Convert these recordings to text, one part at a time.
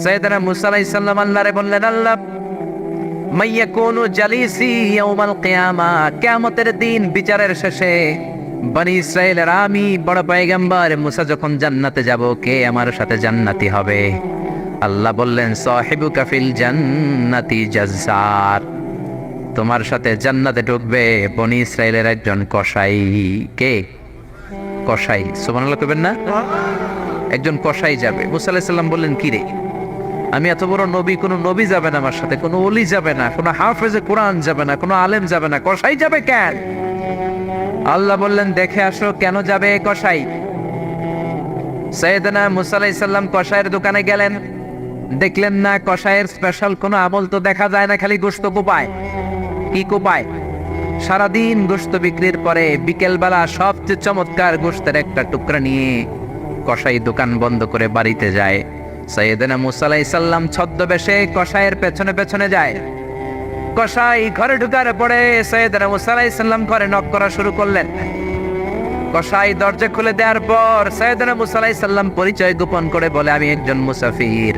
সাইয়েদনা মুসা আলাইহিস সালাম আল্লাহরে বললেন, আল্লাহ মাইয়াকুনু জালিসি ইয়াউমাল কিয়ামা, কিয়ামতের দিন বিচারের শেষে বনি ইসরাইলের আমি বড় পয়গম্বর মুসা যখন জান্নাতে যাব, কে আমার সাথে জান্নাতি হবে? আল্লাহ বললেন, সাহিবুকা ফিল জান্নাতি জাজ্জার, তোমার সাথে জান্নাতে ঢুকবে বনি ইসরাইলের একজন কসাই। কে? কসাই। সুবহানাল্লাহ কইবেন না? একজন কসাই যাবে। মুসা আলাইহিস সালাম বললেন, কি রে, আমি এত বড় নবী, কোনো নবী যাবে না আমার সাথে, কোনো ওলি যাবে না, কোনো হাফেজে কোরআন যাবে না, কোনো আলেম যাবে না, কসাই যাবে কেন? আল্লাহ বললেন, দেখে আসো কেন যাবে কসাই। সাইয়েদনা মুসা আলাইহিস সালাম কসাইয়ের দোকানে গেলেন, দেখলেন না কসাইয়ের স্পেশাল কোনো আমল তো দেখা যায় না, খালি গোশত কোপায়। কি কোপায়? সারাদিন গোশত বিক্রির পরে বিকেলবেলা সবচেয়ে চমৎকার গোশতের একটা টুকরা নিয়ে কসাই দোকান বন্ধ করে বাড়িতে যায়। সাইয়েদনা মুসা আলাইহিস সালাম ছদ্মবেশে কসাইয়ের পেছনে পেছনে যায়। কসাই ঘরে ঢুকার পরে সাইয়েদনা মুসা আলাইহিস সালাম ঘরে নক করা শুরু করলেন। কসাই দরজা খুলে দেওয়ার পর সাইয়েদনা মুসা আলাইহিস সালাম পরিচয় গোপন করে বলে, আমি একজন মুসাফির,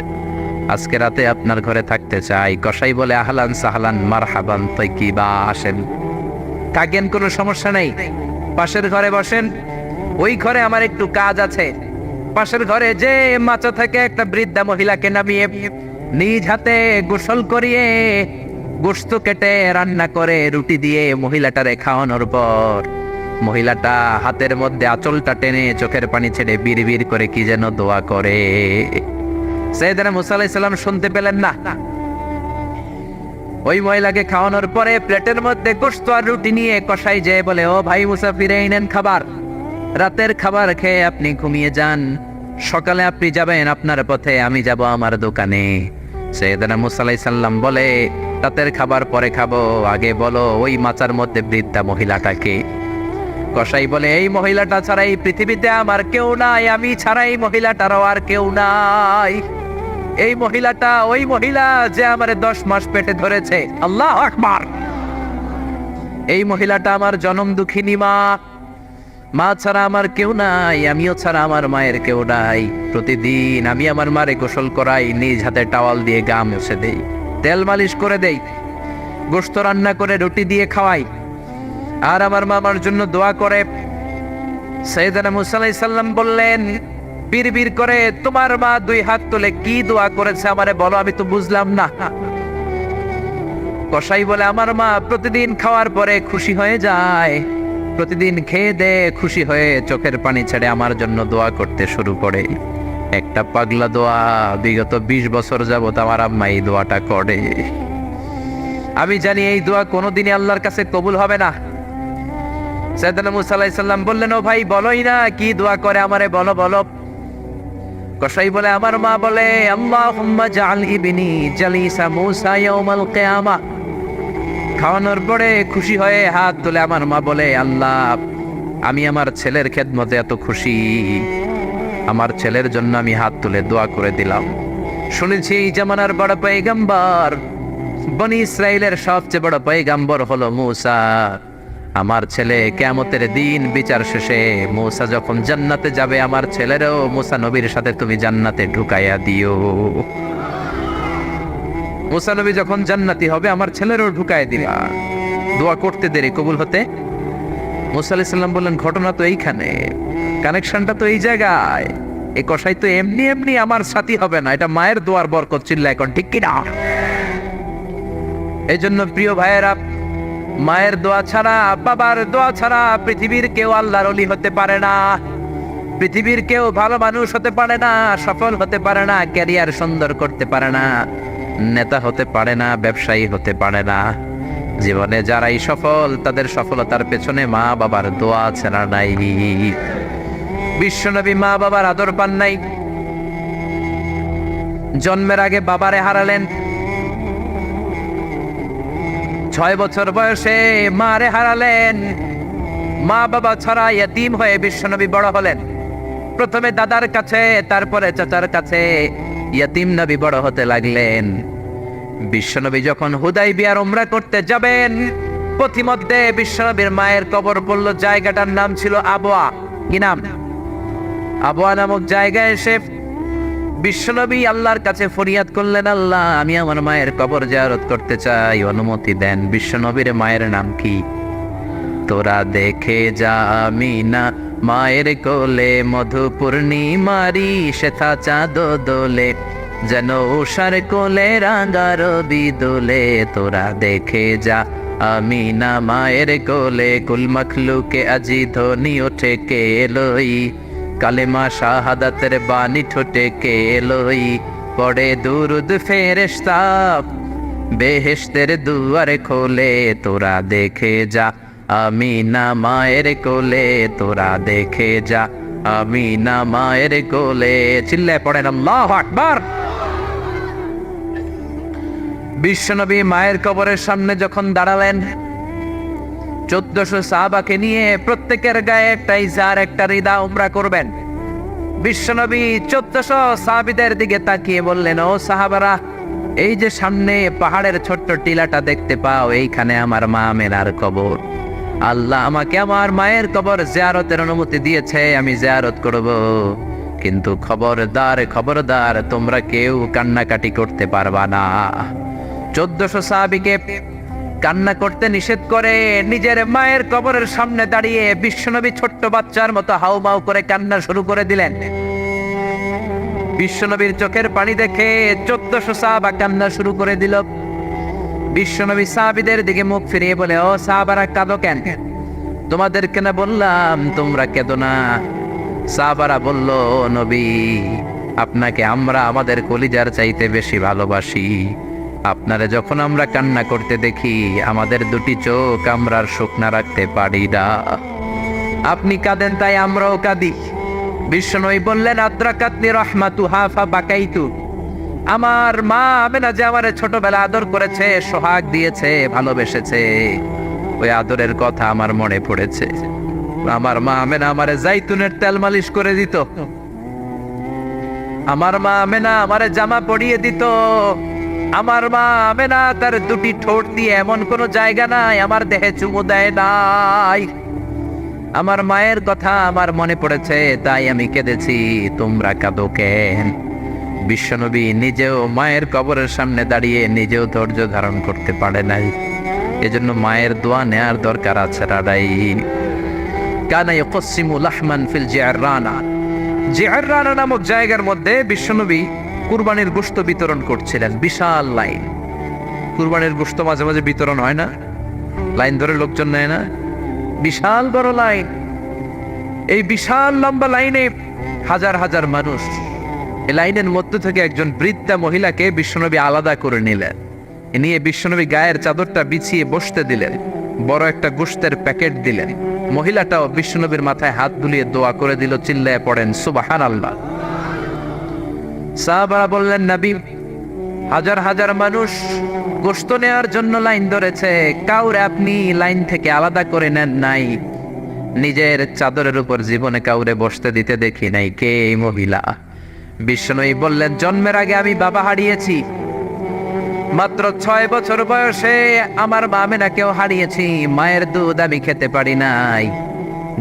আজকে রাতে আপনার ঘরে থাকতে চাই। কসাই বলে, আহলান সাহলান মারহাবান তাইয়িবা, আসেন, থাকেন, কোনো সমস্যা নেই, পাশের ঘরে বসেন, ওই ঘরে আমার একটু কাজ আছে। পাশের ঘরে যে মাচা থেকে একটা বৃদ্ধা মহিলাকে নামিয়ে নিজ হাতে গোসল করিয়ে গোশত কেটে রান্না করে রুটি দিয়ে মহিলাটারে খাওয়ানোর পর মহিলাটা হাতের মধ্যে আঁচলটা টেনে চোখের পানি ছেড়ে বিড়বিড় করে কি যেন দোয়া করে। সাইয়েদনা মুসা আলাইহিস সালাম শুনতে পেলেন না। ওই মহিলাকে খাওয়ানোর পরে প্লেটের মধ্যে গোশত আর রুটি নিয়ে কসাই যেয়ে বলে, ও ভাই মুসাফির, এই নেন খাবার, রাতের খাবার খেয়ে আপনি ঘুমিয়ে যান, সকালে আপনি যাবেন আপনার পথে, আমি যাব আমার দোকানে। সাইয়েদনা মুসা আলাইহিস সালাম বলে, রাতের খাবার পরে খাবো, আগে বলো ওই মাচার মধ্যে বৃদ্ধা মহিলাটাকে। কসাই বলে, এই মহিলাটা ছাড়া এই পৃথিবীতে আমার কেউ নাই, আমি ছাড়া এই মহিলাটারও আর কেউ নাই। এই মহিলাটা ওই মহিলা যে আমারে 10 মাস পেটে ধরেছে। আল্লাহু আকবার। এই মহিলাটা আমার জনম দুঃখিনী মা, মা ছাড়া আমার কেউ নাই, আমিও ছাড়া আমার মায়ের কেউ নাই। প্রতিদিন আমি আমার মারে গোসল করাই, নিজ হাতে টাওয়াল দিয়ে গা মুছে দেই, তেল মালিশ করে দেই, গোশত রান্না করে রুটি দিয়ে খাওয়াই, আর আমার মা আমার জন্য দোয়া করে। সাইয়েদনা মুসা আলাইহিস সালাম বললেন, বিড়বিড় করে তোমার মা 2 হাত তুলে কি দোয়া করেছে আমারে বলো, আমি তো বুঝলাম না। কসাই বলে, আমার মা প্রতিদিন খাওয়ার পরে খুশি হয়ে যায়, প্রতিদিন খেয়ে দে খুশি হয়ে চোখের পানি ছেড়ে আমার জন্য দোয়া করতে শুরু করে। একটা পাগলা দোয়া, বিগত 20 বছর যাবত আমার আম্মা এই দোয়াটা করে। আমি জানি এই দোয়া কোনোদিনই আল্লাহর কাছে কবুল হবে না। সাইয়েদনা মুসা আলাইহিস সালাম বললেন, ও ভাই বলোই না কি দোয়া করে, আমারে বলো বলো। কসাই বলে, আমার মা বলে, আল্লাহুম্মা জাআল ইবনি জালিসা মুসা ইয়াউমাল কিয়ামা। খাওয়ানোর পরে খুশি হয়ে হাত তুলে আমার মা বলে, আল্লাহ আমি আমার ছেলের খেদমতে এত খুশি, আমার ছেলের জন্য আমি হাত তুলে দোয়া করে দিলাম। শুনেছি এই জামানার বড় পয়গম্বর, বনি ইসরাইলের সবচেয়ে বড় পয়গম্বর হলো মুসা। আমার ছেলে কিয়ামতের দিন বিচার শেষে মুসা যখন জান্নাতে যাবে, আমার ছেলেরও মুসা নবীর সাথে তুমি জান্নাতে ঢুকাইয়া দিও। মুসা নবী যখন জান্নাতি হবে, আমার ছেলেরও ঢুকায় দিবা। দোয়া করতে দেরি, কবুল হতে। মুসা আলাইহিস সালাম বললেন, ঘটনা তো এইখানে, কানেকশনটা তো এই জায়গায়। এই কসাই তো এমনি এমনি আমার সাথী হবে না, এটা মায়ের দোয়ার বরকত। চিল্লা এখন ঠিক কিনা? এই জন্য প্রিয় ভাইয়েরা, মায়ের দোয়া ছাড়া, বাবার দোয়া ছাড়া পৃথিবীর কেউ আল্লাহর ওলি হতে পারে না, পৃথিবীর কেউ ভালো মানুষ হতে পারে না, সফল হতে পারে না, ক্যারিয়ার সুন্দর করতে পারে না, নেতা হতে পারে না, ব্যবসায়ী হতে পারে না। জীবনে যারাই সফল, তাদের সফলতার পেছনে মা বাবার দোয়া ছাড়া নাই। বিশ্বনবী মা বাবার আদর পান নাই, জন্মের আগে বাবারে হারালেন। 6 বছর বয়সে মারে হারালেন। মা বাবা ছাড়া ইয়তীম হয়ে বিশ্বনবী বড় হলেন। প্রথমে দাদার কাছে, তারপরে চাচার কাছে ইয়তীম নবী বড় হতে লাগলেন। বিশ্বনবী যখন হুদাইবিয়ার উমরা করতে যাবেন, পথিমধ্যে বিশ্বনবীর মায়ের কবর পড়ল। জায়গাটার নাম ছিল আবওয়া। কি নাম? আবওয়া নামক জায়গায় এসে বিশ্বনবী আল্লাহর কাছে ফরিয়াদ করলেন, আল্লাহ আমি আমার মায়ের কবর জিয়ারত করতে চাই, অনুমতি দেন। বিশ্বনবীর মায়ের নাম কি? তোরা দেখে যা আমিনা মায়ের কোলে, মধু পূর্ণিমারি শেথা চাঁদ দোলে, যেন উষার কোলে রাঙা রবি দোলে। তোরা দেখে যা আমিনা মায়ের কোলে, কুল মখলুকে আজি ধ্বনি ওঠে কে লই, কালেমা শাহাদাতের বাণী ঠোঁটে কে লই। পড়ে দুরুদ ফেরেশতা বেহেশতের দুয়ারে খোলে, তোরা দেখে যা আমিনা মায়ের কোলে, তোরা দেখে যা আমিনা মায়ের কোলে। চিল্লায় পড়েন আল্লাহু আকবার। বিশ্বনবী মায়ের কবরের সামনে যখন দাঁড়ালেন, 1400 সাহাবাকে নিয়ে প্রত্যেকের গায়ে একটা ইজার একটা রিদা উমরা করবেন। বিশ্বনবী 1400 সাহাবীদের দিকে তাকিয়ে বললেন, ও সাহাবারা, এই যে সামনে পাহাড়ের ছোট্ট টিলাটা দেখতে পাও, এইখানে আমার মা আমেনার কবর। আল্লাহ আমাকে আমার মায়ের কবর জিয়ারতের অনুমতি দিয়েছে, আমি জিয়ারত করব। কিন্তু খবরদার খবরদার, তোমরা কেউ কান্নাকাটি করতে পারবা না। 1400 সাহাবীকে কান্না করতে নিষেধ করে নিজের মায়ের কবরের সামনে দাঁড়িয়ে বিশ্বনবী ছোট্ট বাচ্চার মতো হাউমাউ করে কান্না শুরু করে দিলেন। বিশ্বনবীর চোখের পানি দেখে 1400 সাহাবা কান্না শুরু করে দিল। বিশ্বনবী সাহাবীদের দিকে মুখ ফিরিয়ে বলে, ও সাহাবারা কাঁদো কেন? তোমাদেরকে না বললাম তোমরা কেঁদো না? সাহাবারা বলল, ও নবী, আপনাকে আমরা আমাদের কলিজার চাইতে বেশি ভালোবাসি। আপনারে যখন আমরা কান্না করতে দেখি, আমাদের দুটি চোখ আমরা আর শুকনা রাখতে পারি না। আপনি কাঁদেন তাই আমরাও কাঁদি। বিশ্বনবী বললেন, আদ্রাকাতনি রাহমাতুহা ফাবাকাইতু। আমার মা আমেনা যে আমারে ছোটবেলা আদর করেছে, সোহাগ দিয়েছে, ভালোবেসেছে, ওই আদরের কথা আমার মনে পড়েছে। আমার মা আমেনা আমারে জাইতুনের তেল মালিশ করে দিত, আমার মা আমেনা আমারে জামা পরিয়ে দিত, আমার মা আমেনা তার দুটি ঠোঁট দিয়ে এমন কোনো জায়গা নাই আমার দেহে চুমু দেয় নাই। আমার মায়ের কথা আমার মনে পড়েছে, তাই আমি কেঁদেছি, তোমরা কাঁদো কেন? বিশ্বনবী নিজেও মায়ের কবরের সামনে দাঁড়িয়ে নিজেও ধৈর্য ধারণ করতে পারে নাই। এজন্য মায়ের দোয়া নেয়ার দরকার আছে। রাডাই কানা ইয়াকসিমু লাহমান ফিল জিআররানা। জিআররানা নামক জায়গার মধ্যে বিশ্বনবী কুরবানির গোশত বিতরণ করছিলেন। বিশাল লাইন, কুরবানির গোশত মাঝে মাঝে বিতরণ হয় না, লাইন ধরে লোকজন নেয় না, বিশাল বড় লাইন। এই বিশাল লম্বা লাইনে হাজার হাজার মানুষ। এই লাইনের মধ্যে থেকে একজন বৃদ্ধা মহিলাকে বিশ্বনবী আলাদা করে নিলেন, নিয়ে বিশ্বনবী গায়ের চাদরটা বিছিয়ে বসতে দিলেন, বড় একটা গোশতের প্যাকেট দিলেন। মহিলাটাও বিশ্বনবীর মাথায় হাত বুলিয়ে দোয়া করে দিল। চিল্লায় পড়েন সুবহানাল্লাহ। সাহাবারা বললেন, নবী, হাজার হাজার মানুষ গোশত নেওয়ার জন্য লাইন ধরেছে, কাউরে আপনি লাইন থেকে আলাদা করে নেন নাই, নিজের চাদরের উপর জীবনে কাউরে বসতে দিতে দেখি নাই, কে এই মহিলা? বিশ্বনবী বললেন, জন্মের আগে আমি বাবা হারিয়েছি, মাত্র 6 বছর বয়সে আমার মা আমেনাকেও হারিয়েছি, মায়ের দুধ আমি খেতে পারি নাই।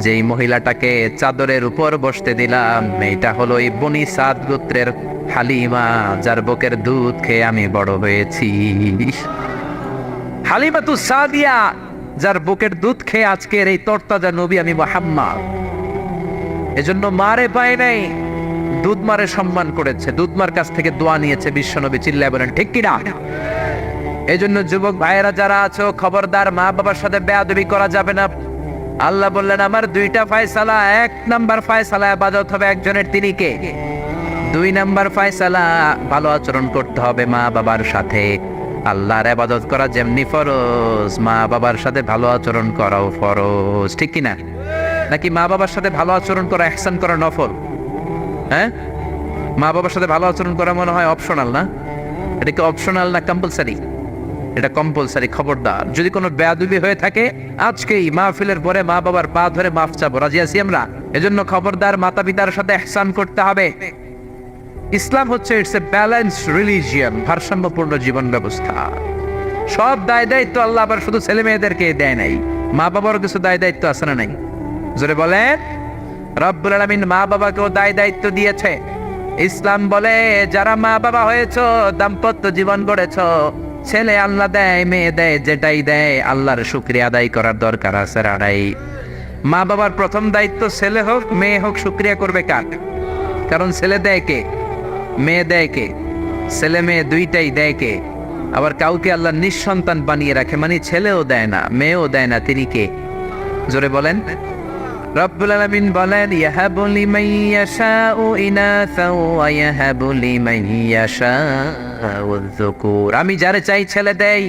যেই মহিলাটাকে চাদরের উপর বসতে দিলাম, এটা হলো এই বনি সাদ গোত্রের হালিমা, যার বুকের দুধ খেয়ে আমি বড় হয়েছি। হালিমাতু সাদিয়া, যার বুকের দুধ খেয়ে আজকের এই তরতাজা নবী আমি মুহাম্মদ। এজন্য মারে পায় নাই, দুধ মারে সম্মান করেছে, দুধ মার কাছ থেকে দোয়া নিয়েছে বিশ্বনবী। চিল্লায় বলেন ঠিক কিনা? এজন্য যুবক ভাইয়েরা যারা আছো, খবরদার, মা বাবার সাথে বেয়াদবি করা যাবে না। আল্লাহ বললেন, আমার 2টা ফয়সালা। 1 নাম্বার ফয়সালা ইবাদত হবে একজনের, তিনি কে? 2 নাম্বার ফয়সালা ভালো আচরণ করতে হবে মা বাবার সাথে। আল্লাহর ইবাদত করা যেমনি ফরজ, মা বাবার সাথে ভালো আচরণ করাও ফরজ, ঠিক কিনা? নাকি মা বাবার সাথে ভালো আচরণ করা, ইহসান করা নফল? হ্যাঁ, মা বাবার সাথে ভালো আচরণ করা মনে হয় অপশনাল না? এটা কি অপশনাল না কম্পালসারি? এটা কম্পালসারি। খবরদার, যদি কোনো বেয়াদবি হয়ে থাকে আজকেই মাহফিলের পরে মা বাবার পা ধরে মাফ চাবো, রাজি আছি আমরা? এজন্য খবরদার, মাতা পিতার সাথে ইহসান করতে হবে। ইসলাম হচ্ছে ইটস এ ব্যালেন্স রিলিজিয়ন, ভারসাম্যপূর্ণ জীবন ব্যবস্থা। সব দায় দায়িত্ব আল্লাহ আবার শুধু ছেলে মেয়েদেরকে দেয় নাই, মা বাবারও কিছু দায় দায়িত্ব আছে না নাই? জোরে বলেন। রব্বুল আলামিন মা বাবাকেও দায় দায়িত্ব দিয়েছে। ইসলাম বলে যারা মা বাবা হয়েছো, দাম্পত্য জীবন গড়েছো, ছেলে আল্লাহ দেয়, মেয়ে দেয়, যেটাই দেয় আল্লাহর শুকরিয়া আদায় করার দরকার আছে রাড়াই। মা বাবার প্রথম দায়িত্ব ছেলে হোক মেয়ে হোক শুকরিয়া করবে কার? কারণ ছেলে দেয় কে, মেয়ে দেয় কে? ছেলে মেয়ে দুইটাই দেয় কে? আবার কাউকে আল্লাহ নিঃসন্তান বানিয়ে রাখে, মানে ছেলেও দেয় না মেয়েও দেয় না, তিনি কে? জোরে বলেন। রব্বুল আলামিন বলেন ইয়াহাবু লিমান ইয়াশাউ ইনাসা ওয়া ইয়াহাবু লিমান ইয়াশাউ যুকুর। আমি যারে চাই ছেলে দেই,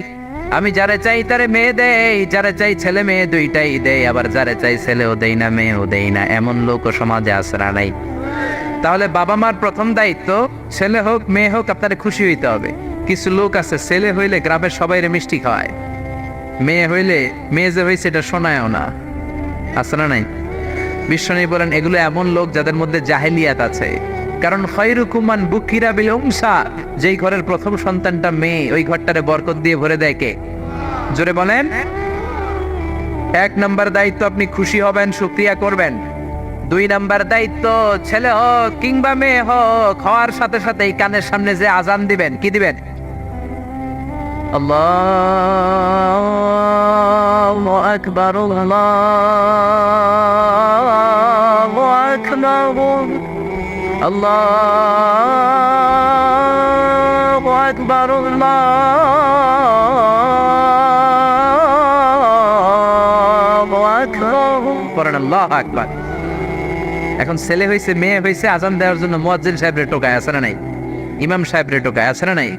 আমি যারে চাই তারে মেয়ে দেই, যারে চাই ছেলে মেয়ে দুইটাই দেই, আবার যারে চাই ছেলেও দেই না মেয়েও দেই না, এমন লোক সমাজে আছে না নাই? তাহলে বাবা মার প্রথম দায়িত্ব ছেলে হোক মেয়ে হোক আপনারে খুশি হইতে হবে। কিছু লোক আছে ছেলে হইলে গ্রামের সবাইরে মিষ্টি খাওয়ায়, মেয়ে হইলে মেয়ে যে হয়েছে এটা শোনায়ও না, আছে না নাই? বিশ্বনবী বলেন এগুলো এমন লোক যাদের মধ্যে জাহেলিয়াত আছে। কারণ খায়রুকুম মান বুকিরা বিল উনসা, যেই ঘরের প্রথম সন্তানটা মেয়ে ওই ঘরটারে বরকত দিয়ে ভরে দেয় কে? জোরে বলেন। এক নাম্বার দায়িত্ব আপনি খুশি হবেন, শুকরিয়া করবেন। দুই নাম্বার দায়িত্ব ছেলে হোক কিংবা মেয়ে হোক, হওয়ার সাথে সাথেই কানের সামনে যে আজান দিবেন, কি দিবেন? আল্লাহু আকবার, আল্লাহু আকবার, আল্লাহু আকবার, আল্লাহু আকবার, পড়েন আল্লাহু আকবার। এখন ছেলে হয়েছে মেয়ে হয়েছে, আজান দেওয়ার জন্য মুয়াজ্জিন সাহেবরে টোকায়, আছে না নাই? ইমাম সাহেবরে টোকায়, আছে না নাই?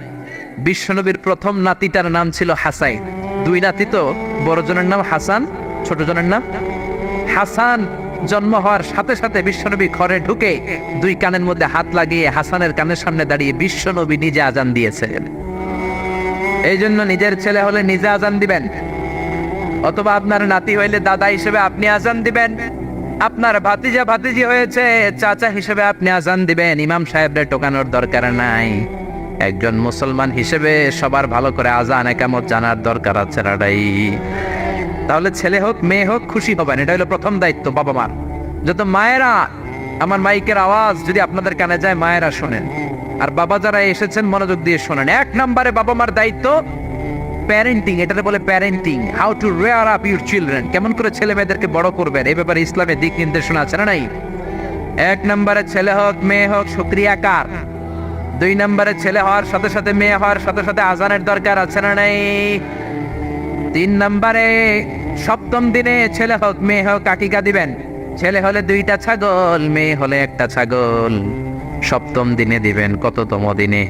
বিশ্বনবীর প্রথম নাতিটার নাম ছিল হাসাইন। দুই নাতি তো, বড় জনের নাম হাসান, ছোট জনের নাম হাসান। জন্ম হওয়ার সাথে সাথে বিশ্বনবী ঘরে ঢুকে দুই কানের মধ্যে হাত লাগিয়ে হাসানের কানের সামনে দাঁড়িয়ে বিশ্বনবী নিজে আজান দিয়েছেন। এই জন্য নিজের ছেলে হলে নিজে আজান দিবেন, অথবা আপনার নাতি হইলে দাদা হিসেবে আপনি আজান দিবেন, আপনার ভাতিজা ভাতিজি হয়েছে চাচা হিসেবে আপনি আজান দিবেন। ইমাম সাহেবরে টোকানোর দরকার নাই। একজন মুসলমান হিসেবে সবার ভালো করে আজান একামত জানার দরকার আছে রাডাই। তাহলে ছেলে হোক মেয়ে হোক খুশি হবেন, এটা হলো প্রথম দায়িত্ব বাবা মার। যত মায়েরা, আমার মাইকের আওয়াজ যদি আপনাদের কানে যায় মায়েরা শোনেন, আর বাবা যারা এসেছেন মনোযোগ দিয়ে শোনেন। এক নম্বরে বাবা মার দায়িত্ব প্যারেন্টিং, এটাতে বলে parenting, how to rare up your children, কেমন করে ছেলে মেয়েদেরকে বড় করবেন এই ব্যাপারে ইসলামের দিক নির্দেশনা আছে না নাই? এক নম্বরে ছেলে হোক মেয়ে হোক শুকরিয়া কার? দুই নম্বরে ছেলে হওয়ার সাথে সাথে মেয়ে হওয়ার সাথে সাথে আজানের দরকার আছে না নাই? তিন নম্বরে সপ্তম দিনে ছেলে হোক মেয়ে হোক আকিকা দিবেন। ছেলে হলে 2টা ছাগল, মেয়ে হলে 1টা ছাগল, সপ্তম দিনে দিবেন। কততম দিনে?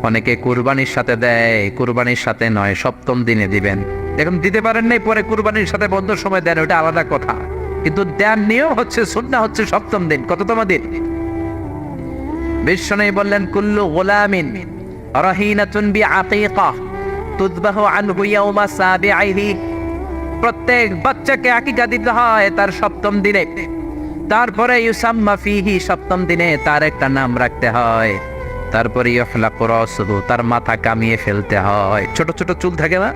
অনেকে কুরবানির সাথে দেয়, কুরবানির সাথে নয়, সপ্তম দিনে দিবেন। এখন দিতে পারেন নাই, পরে কুরবানির সাথে বন্ধ সময় দেন, ওটা আলাদা কথা, কিন্তু দেন নিয়ম হচ্ছে, সুন্নাহ হচ্ছে সপ্তম দিন। কততম দিন? বিশ্বনবী বললেন কুল্লু গুলামিন রাহিনাতুন বিআকিকা তুযবাহু আনহু ইয়াওমা সাবিআইহি, প্রত্যেক বাচ্চাকে আকিকা দিতে হয় তার সপ্তম দিনে। তারপরে ইউসাম্মা ফিহি, সপ্তম দিনে তার একটা নাম রাখতে হয়। তারপরে ইউহলাকু রাসুহু, তার মাথা কামিয়ে ফেলতে হয়। ছোট ছোট চুল থাকে না,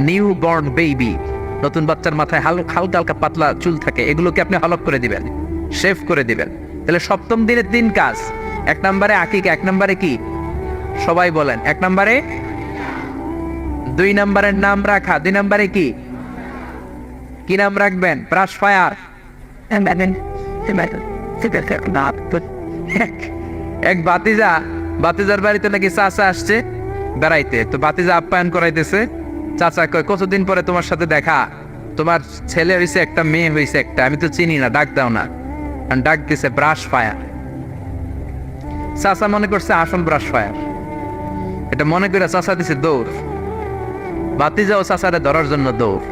নিউ বর্ন বেবি, নতুন বাচ্চার মাথায় হালকা হালকা পাতলা চুল থাকে, এগুলোকে আপনি হলক করে দিবেন, শেভ করে দিবেন। তাহলে সপ্তম দিনের 3 কাজ। এক নম্বরে আকিকা, এক নম্বরে কি? সবাই বলেন। এক নম্বরে, 2 নম্বরের নাম রাখা, 2 নম্বরে কি? কি নাম রাখবেন? Brush fire. এক বাতিজার বাড়িতে নাকি চাচা আসছে বেড়াইতে, তো বাতিজা আপ্যায়ন করাইতেছে। চাচা কয় কতদিন পরে তোমার সাথে দেখা, তোমার ছেলে হয়েছে একটা মেয়ে হয়েছে একটা, আমি তো চিনি না, ডাক দাও না। ডাক দিছে ব্রাশ ফায়ার। চাচা মনে করছে আসল ব্রাশ ফায়ার, এটা মনে করে চাচা দিছে দৌড়। বাতিজাও চাচারে ধরার জন্য দৌড়,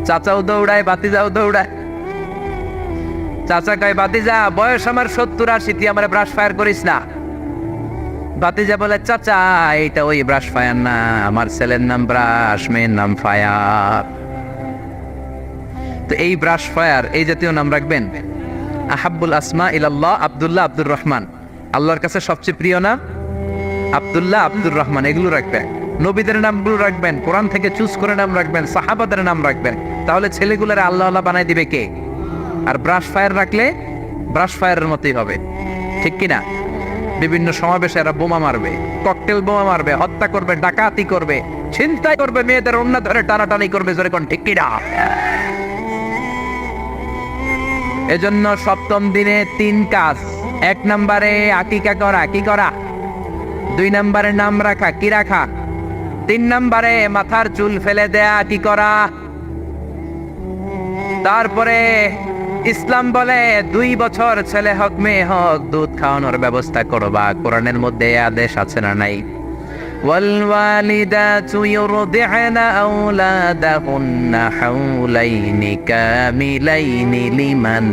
চাচাও দৌড়ায় বাতিজাও দৌড়ায়। চাচা কয় বাতিজা বয়স আমার 70-80, তুই আমার ব্রাশ ফায়ার করিস না। বাতিজা বলে চাচা এটা ওই ব্রাশ ফায়ার না, আমার ছেলের নাম ব্রাশ, মেয়ের নাম ফায়ার। তো এই ব্রাশ ফায়ার এই জাতীয় নাম রাখবেন। আহাব্বুল আসমা ইলাল্লাহ আব্দুল্লাহ আব্দুর রহমান, আল্লাহর কাছে সবচেয়ে প্রিয় নাম আব্দুল্লাহ আব্দুর রহমান, এগুলো রাখবেন। নবীদের নামগুলো রাখবেন, কোরআন থেকে চুজ করে নাম রাখবেন, সাহাবাদের নাম রাখবেন। তাহলে ছেলেগুলোর আল্লাহ আল্লাহ বানাই দিবে কে? আর ব্রাশ ফায়ার রাখলে ব্রাশ ফায়ারের মতোই হবে, ঠিক কিনা? বিভিন্ন সমাবেশে এরা বোমা মারবে, ককটেল বোমা মারবে, হত্যা করবে, ডাকাতি করবে, ছিনতাই করবে, মেয়েদের ওন্না ধরে টানাটানি করবে, জোরে কোন ঠিক কিনা? এজন্য সপ্তম দিনে 3 কাজ। 1 নম্বরে আকিকা করা, কি করা? 2 নম্বরে নাম রাখা, কি রাখা? 3 নম্বরে মাথার চুল ফেলে দেয়া, কি করা? তারপরে ইসলাম বলে 2 বছর ছেলে হোক মেয়ে হোক দুধ খাওয়ানোর ব্যবস্থা করবা। কোরআনের মধ্যে এই আদেশ আছে না নাই? والوالدات يرضعن أولادهن حولين كاملين لمن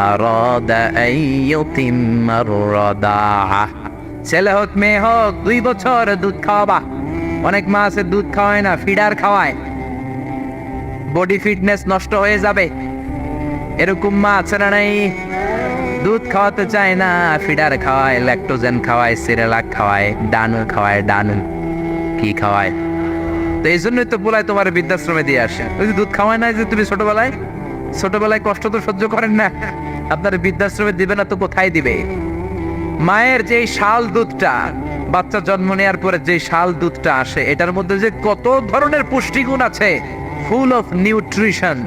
أراد أن يتم الرضاعة। ছেলে হোক মেয়ে হোক 2 বছর দুধ খাওয়াবা। অনেক মা আছে দুধ খাওয়ায় না, ফিডার খাওয়ায়, বডি ফিটনেস নষ্ট হয়ে যাবে, এরকম মা আছে না নাই? দুধ খাওয়াতে চায় না, ফিডার খাওয়ায়, ল্যাকটোজেন খাওয়ায়, সিরেলাক খাওয়ায়, ডানু খাওয়ায়, ডানু কি খাওয়ায়। তো এই জন্যই তো বলায় তোমার বৃদ্ধাশ্রমে দিয়ে আসে। ওই যে দুধ খাওয়ায় না, যে তুমি ছোটবেলায় কষ্ট তো সহ্য করেন না, আপনার বৃদ্ধাশ্রমে দিবে না তো কোথায় দিবে? মায়ের যে শাল দুধটা, বাচ্চা জন্ম নেওয়ার পরে যে শাল দুধটা আসে, এটার মধ্যে যে কত ধরনের পুষ্টিগুণ আছে, ফুল অফ নিউট্রিশন,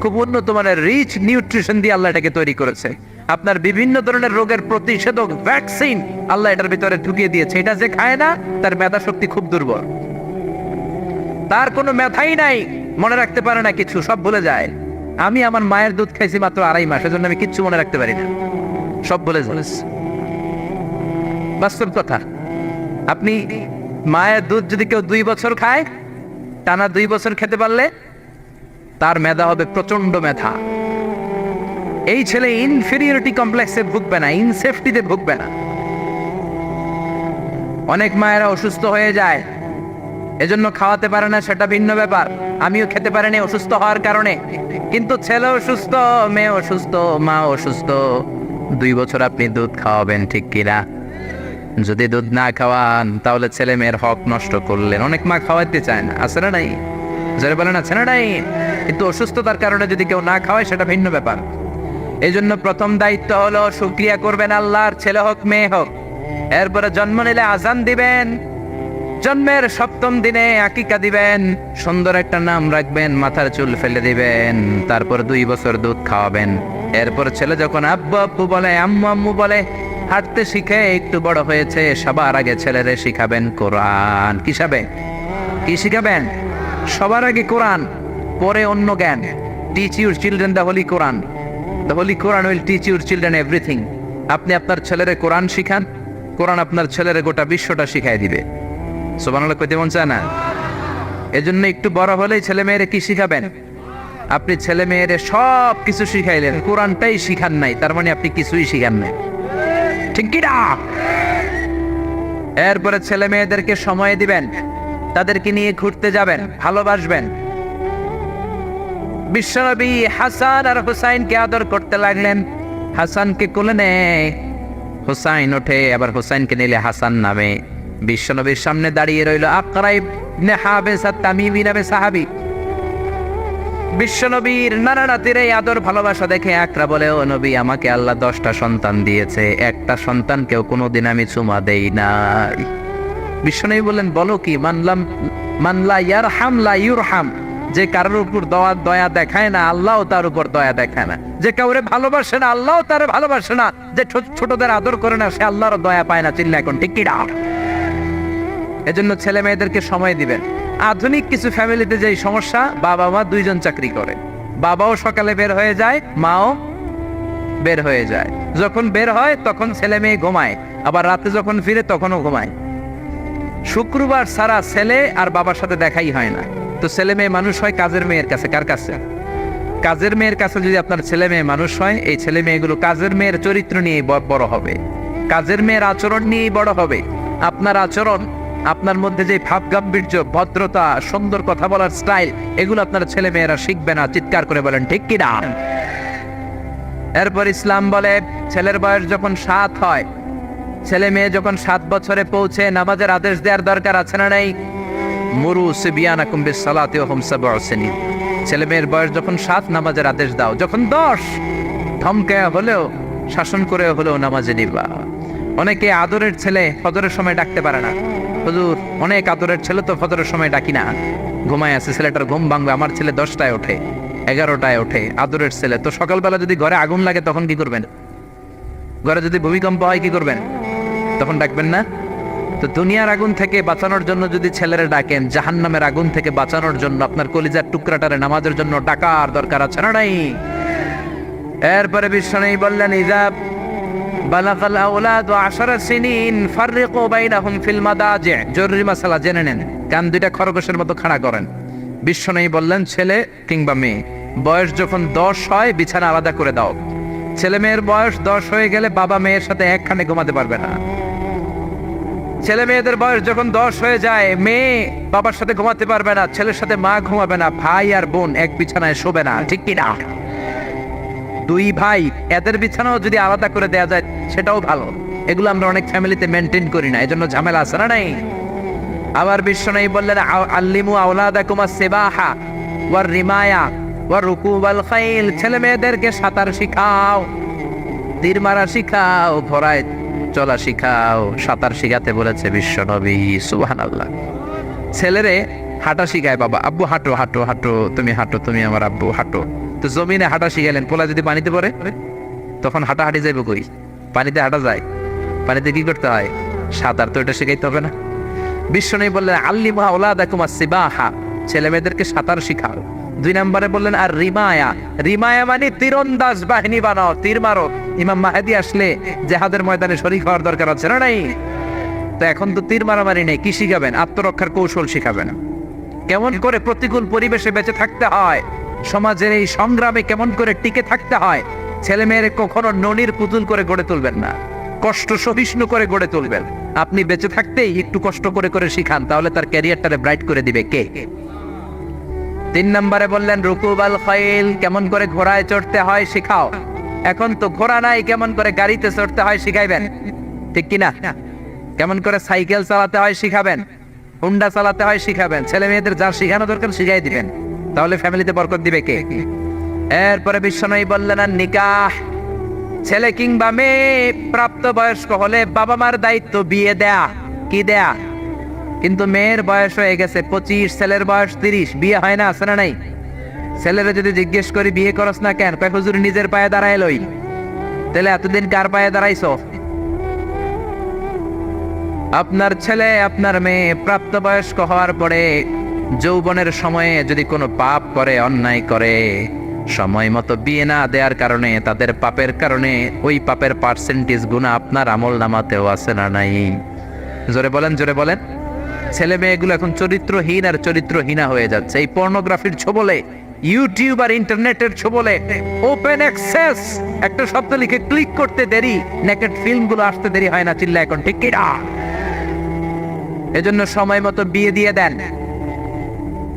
খুব উন্নত মানের রিচ নিউট্রিশন দিয়ে আল্লাহ এটাকে তৈরি করেছে। আপনার বিভিন্ন ধরনের রোগের প্রতিষেধক ভ্যাকসিন আল্লাহ এটার ভিতরে ঢুকিয়ে দিয়েছে। এটা যে খায় না তার মেধা শক্তি খুব দুর্বল, তার কোনো মেধাই নাই, মনে রাখতে পারে না কিছু, সব ভুলে যায়। আমি আমার মায়ের দুধ খাইছি মাত্র 2.5 মাস, এজন্য আমি কিচ্ছু মনে রাখতে পারি না, সব ভুলে যায়। বাস্তব কথা। আপনি মায়ের দুধ যদি কেউ 2 বছর খায়, টানা 2 বছর খেতে পারলে তার মেধা হবে প্রচন্ড মেধা। এই ছেলে ইনফেরিয়রিটি কমপ্লেক্সে ভুগবে না, ইনসেফটিতে ভুগবে না। অনেক মায়েরা অসুস্থ হয়ে যায়, এজন্য খাওয়াতে পারে না, সেটা ভিন্ন ব্যাপার। আমিও খেতে পারিনি অসুস্থ হওয়ার কারণে, কিন্তু ছেলে অসুস্থ, মেয়ে অসুস্থ, মা অসুস্থ, 2 বছর আপনি দুধ খাওয়াবেন, ঠিক কিনা? যদি দুধ না খাওয়ান তাহলে ছেলে মেয়ের হক নষ্ট করলেন। অনেক মা খাওয়াতে চায় না, আছে না নাই? যারা বলেন আছে না নাই? কিন্তু অসুস্থতার কারণে যদি কেউ না খাওয়ায় সেটা ভিন্ন ব্যাপার। এই জন্য প্রথম দায়িত্ব হলো শুকরিয়া করবেন আল্লাহর, ছেলে হোক মেয়ে হোক। এরপরে জন্ম নিলে আজান দিবেন, জন্মের 7ম দিনে আকিকা দিবেন, সুন্দর একটা নাম রাখবেন, মাথার চুল ফেলে দিবেন, তারপর 2 বছর দুধ খাওয়াবেন। এরপর ছেলে যখন আব্বু আব্বু বলে, আম্মু আম্মু বলে, হাঁটতে শিখে একটু বড় হয়েছে, সবার আগে ছেলেরে শিখাবেন কোরআন। কি শিখাবেন? সবার আগে কোরআন, পরে অন্য জ্ঞান। Teach your children the Holi Quran. The Holi Quran will teach your children everything. আপনি আপনার ছেলেরে কোরআন শিখান, কোরআন আপনার ছেলেরে গোটা বিশ্বটা শিখাই দিবে। সুবহানাল্লাহ কইতে মন চায় না? এজন্য একটু বড় হলেই ছেলে মেয়েরে কি শিখাবেন? আপনি ছেলে মেয়েরে সব কিছু শিখাইলেন, কোরআনটাই শিখান নাই, তার মানে আপনি কিছুই শিখান নাই, ঠিক কি না? এরপরে ছেলে মেয়েদেরকে সময় দিবেন, তাদেরকে নিয়ে ঘুরতে যাবেন, ভালোবাসবেন। বিশ্বনবী হাসান আর হুসাইনকে আদর করতে লাগলেন। হাসানকে কোলে নেয়, হুসাইন ওঠে, আবার হুসাইনকে নিলে হাসান নামে। বিশ্বনবীর সামনে দাঁড়িয়ে রইল আকরা ইবনে হাবিস আত-তামিমি নামে সাহাবী। বিশ্বনবীর নানা নাতির এই আদর ভালোবাসা দেখে আকরা বলে, ও নবী, আমাকে আল্লাহ 10টা সন্তান দিয়েছে, একটা সন্তানকেও কোনোদিন আমি চুমা দেই নাই। বিশ্বনবী বললেন, বলো কি? মানলা ইয়ারহাম লা ইউরহাম। যে কারোর উপর দয়া দেখায় না, আল্লাহও তার উপর দয়া দেখায় না। যে কাউরে ভালোবাসে না, আল্লাহও তার ভালোবাসে না। যে ছোটদের আদর করে না, সে আল্লাহর দয়া পায় না। চিল্লা এখন ঠিক কি না? এজন্য ছেলে মেয়েদেরকে সময় দিবেন। আধুনিক কিছু ফ্যামিলিতে যেই সমস্যা, বাবা মা 2জন চাকরি করে, বাবাও সকালে বের হয়ে যায়, মাও বের হয়ে যায়। যখন বের হয় তখন ছেলে মেয়ে ঘুমায়, আবার রাতে যখন ফিরে তখনও ঘুমায়। শুক্রবার সারা ছেলে আর বাবার সাথে দেখাই হয় না। তো ছেলে মেয়ে মানুষ হয় কাজের মেয়ের কাছে। কার কাছে? কাজের মেয়ের কাছে। যদি আপনার ছেলে মেয়ে মানুষ হয়, এই ছেলে মেয়েগুলো কাজের মেয়ের চরিত্র নিয়ে বড় হবে, কাজের মেয়ের আচরণ নিয়েই বড় হবে। আপনার আচরণ, আপনার মধ্যে যে ভাব গাম্ভীর্য, ভদ্রতা, সুন্দর কথা বলার স্টাইল, এগুলো আপনার ছেলে মেয়েরা শিখবে না। চিৎকার করে বলেন ঠিক কি না? এরপর ইসলাম বলে, ছেলের বয়স যখন 7 হয়, ছেলে মেয়ে যখন 7 বছরে পৌঁছে, নামাজের আদেশ দেওয়ার দরকার আছে না নাই? মুরু সিবিয়ানাকুম বিসসালাতি ওয়া হুম 7 সিনিন। ছেলে মেয়ের বয়স যখন 7, নামাজের আদেশ দাও। যখন 10, ধমকায়া হলেও, শাসন করে হলেও নামাজে নিবা। অনেকে আদরের ছেলে ফজরের সময় ডাকতে পারে না, হুজুর অনেক আদরের ছেলে তো ফজরের সময় ডাকি না, ঘুমায় আছে, ছেলেটার ঘুম ভাঙবে, আমার ছেলে 10টায় ওঠে 11টায় ওঠে, আদরের ছেলে তো সকালবেলা যদি ঘরে আগুন লাগে তখন কি করবেন? ঘরে যদি ভূমিকম্প হয় কি করবেন? তখন ডাকবেন না? তো দুনিয়ার আগুন থেকে বাঁচানোর জন্য যদি ছেলেরা ডাকেন, জাহান্নামের আগুন থেকে বাঁচানোর জন্য আপনার কলিজার টুকরাটারে নামাজের জন্য ডাকার দরকার আছে না নাই? এরপরে বিশ্বনবী বললেন, ইযা বালাগাল আওলাদু 10 সিনিন ফাররিকু বাইনাহুম ফিল মাদাজি'। জরুরি মাসালা জেনে নেন, কান দুইটা খরগোশের মতো খাড়া করেন। বিশ্বনবী বললেন, ছেলে কিংবা মেয়ে বয়স যখন 10 হয় বিছানা আলাদা করে দাও। ছেলে মেয়ের বয়স 10 হয়ে গেলে বাবা মেয়ের সাথে একখানে ঘুমাতে পারবে না। ছেলে মেয়েদের বয়স যখন 10 হয়ে যায়, মেয়ে বাবার সাথে ঘুমাতে পারবে না, ছেলের সাথে মা ঘুমাবে না, ভাই আর বোন এক বিছানায় শোবে না, ঠিক কি না? দুই ভাই এদের বিছানাও যদি আলাদা করে দেয়া যায় সেটাও ভালো। এগুলো আমরা অনেক ফ্যামিলিতে মেনটেন করি না, এজন্য ঝামেলা আছে না নাই? আবার বিশ্বনবী বললেন, আল্লিমু আওলাদাকুম আস-সিবাহা ওয়ার রিমায়া ওয়ার রুকুবাল খাইল। ছেলে মেয়েদেরকে সাঁতার শিখাও, তীর মারা শিখাও, ঘোড়ায় চলা শিখাও। সাঁতার শিখাতে বলেছে বিশ্বনবী, সুবহানাল্লাহ। ছেলেরে হাঁটা শিখায় বাবা, আব্বু হাঁটো হাঁটো হাঁটো, তুমি হাঁটো, তুমি আমার আব্বু হাঁটো। তো জমিনে হাঁটা শিখাইলেন, পোলা যদি পানিতে পড়ে তখন হাঁটাহাঁটি যাইব কই? পানিতে হাঁটা যায়? পানিতে কি করতে হয়? সাঁতার। তো এটা শিখাইতে হবে না? বিশ্বনবী বললেন, আল্লিমু আওলাদাকুম আস-সিবাহা, ছেলে মেয়েদেরকে সাঁতার শিখাও। 2 নম্বরে বললেন, আর রিমায়া, রিমায়া মানে তীরন্দাজ বাহিনী বানাও, তীর মারো। ইমাম মাহদি আসলে জিহাদের ময়দানে শরীক হওয়ার দরকার আছে না নাই? তো এখন তো তীর মারামারি নেই, কি শিখাবেন? আত্মরক্ষার কৌশল শিখাবেন, কেমন করে প্রতিকূল পরিবেশে বেঁচে থাকতে হয়, সমাজের এই সংগ্রামে কেমন করে টিকে থাকতে হয়। ছেলে মেয়ের কখনো ননির পুতুল করে গড়ে তুলবেন না, কষ্ট সহিষ্ণু করে গড়ে তুলবেন। আপনি বেঁচে থাকতেই একটু কষ্ট করে করে শিখান, তাহলে তার ক্যারিয়ারটারে ব্রাইট করে দিবে কে? 3 নম্বরে বললেন, রুকুবাল খাইল, কেমন করে ঘোড়ায় চড়তে হয় শিখাও। এখন তো ঘোড়া নাই, কেমন করে গাড়িতে চড়তে হয় শিখাইবেন, ঠিক কিনা? কেমন করে সাইকেল চালাতে হয় শিখাবেন, হুন্ডা চালাতে হয় শিখাবেন। ছেলে মেয়েদের যা শিখানো দরকার শিখাই দিবেন, তাহলে ফ্যামিলিতে বরকত দিবে কে? এরপরে বিশ্বনবী বললেন, আর নিকাহ, ছেলে কিংবা মেয়ে প্রাপ্ত বয়স্ক হলে বাবা মার দায়িত্ব বিয়ে দেয়া, কি দেয়া। কিন্তু মেয়ের বয়স হয়ে গেছে 25, ছেলের বয়স 30, বিয়ে হয় না, আছে না নাই? ছেলেরা যদি জিজ্ঞেস করি বিয়ে করস না কেন, কয় হুজুর নিজের পায়ে দাঁড়ায় লই। তাহলে এতদিন কার পায়ে দাঁড়াইছো? আপনার ছেলে আপনার মেয়ে প্রাপ্তবয়স্ক হওয়ার পরে যৌবনের সময়ে যদি কোনো পাপ করে, অন্যায় করে, সময় মতো বিয়ে না দেওয়ার কারণে, তাদের পাপের কারণে ওই পাপের পার্সেন্টেজ গুণা আপনার আমল নামাতেও আছে না নাই? জোরে বলেন, জোরে বলেন। ছেলে মেয়েগুলো এখন চরিত্রহীন আর চরিত্রহীনা হয়ে যাচ্ছে এই পর্নোগ্রাফির ছোবলে, ইউটিউব আর ইন্টারনেটের ছোবলে। ওপেন অ্যাক্সেস, একটা শব্দ লিখে ক্লিক করতে দেরি, নেকেড ফিল্মগুলো আসতে দেরি হয় না, চিল্লা এখন, ঠিক কি না? এজন্য সময় মতো বিয়ে দিয়ে দেন।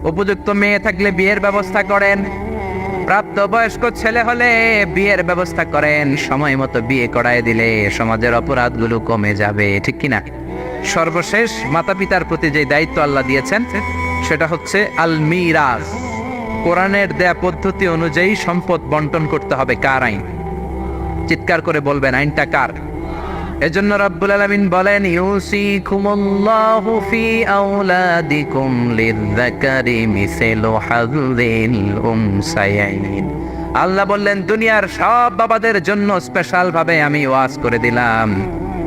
উপযুক্ত মেয়ে থাকলে বিয়ের ব্যবস্থা করেন, প্রাপ্তবয়স্ক ছেলে হলে বিয়ের ব্যবস্থা করেন। সময় মতো বিয়ে করায় দিলে সমাজের অপরাধগুলো কমে যাবে, ঠিক কিনা? সর্বশেষ মাতা পিতার প্রতি যে দায়িত্ব আল্লাহ দিয়েছেন সেটা হচ্ছে আল মিরাস। কোরআনের দেয়া পদ্ধতি অনুযায়ী সম্পদ বন্টন করতে হবে। কার আইন? চিৎকার করে বলবেন, আইনটা কার? এজন্য রব্বুল আলামিন বলেন, ইউসিকুমুল্লাহু ফি আওলাদিকুম লিযযাকারি মিসলু হাযযিল উনসায়াইন। আল্লাহ বললেন, দুনিয়ার সব বাবাদের জন্য স্পেশাল ভাবে আমি ওয়াজ করে দিলাম,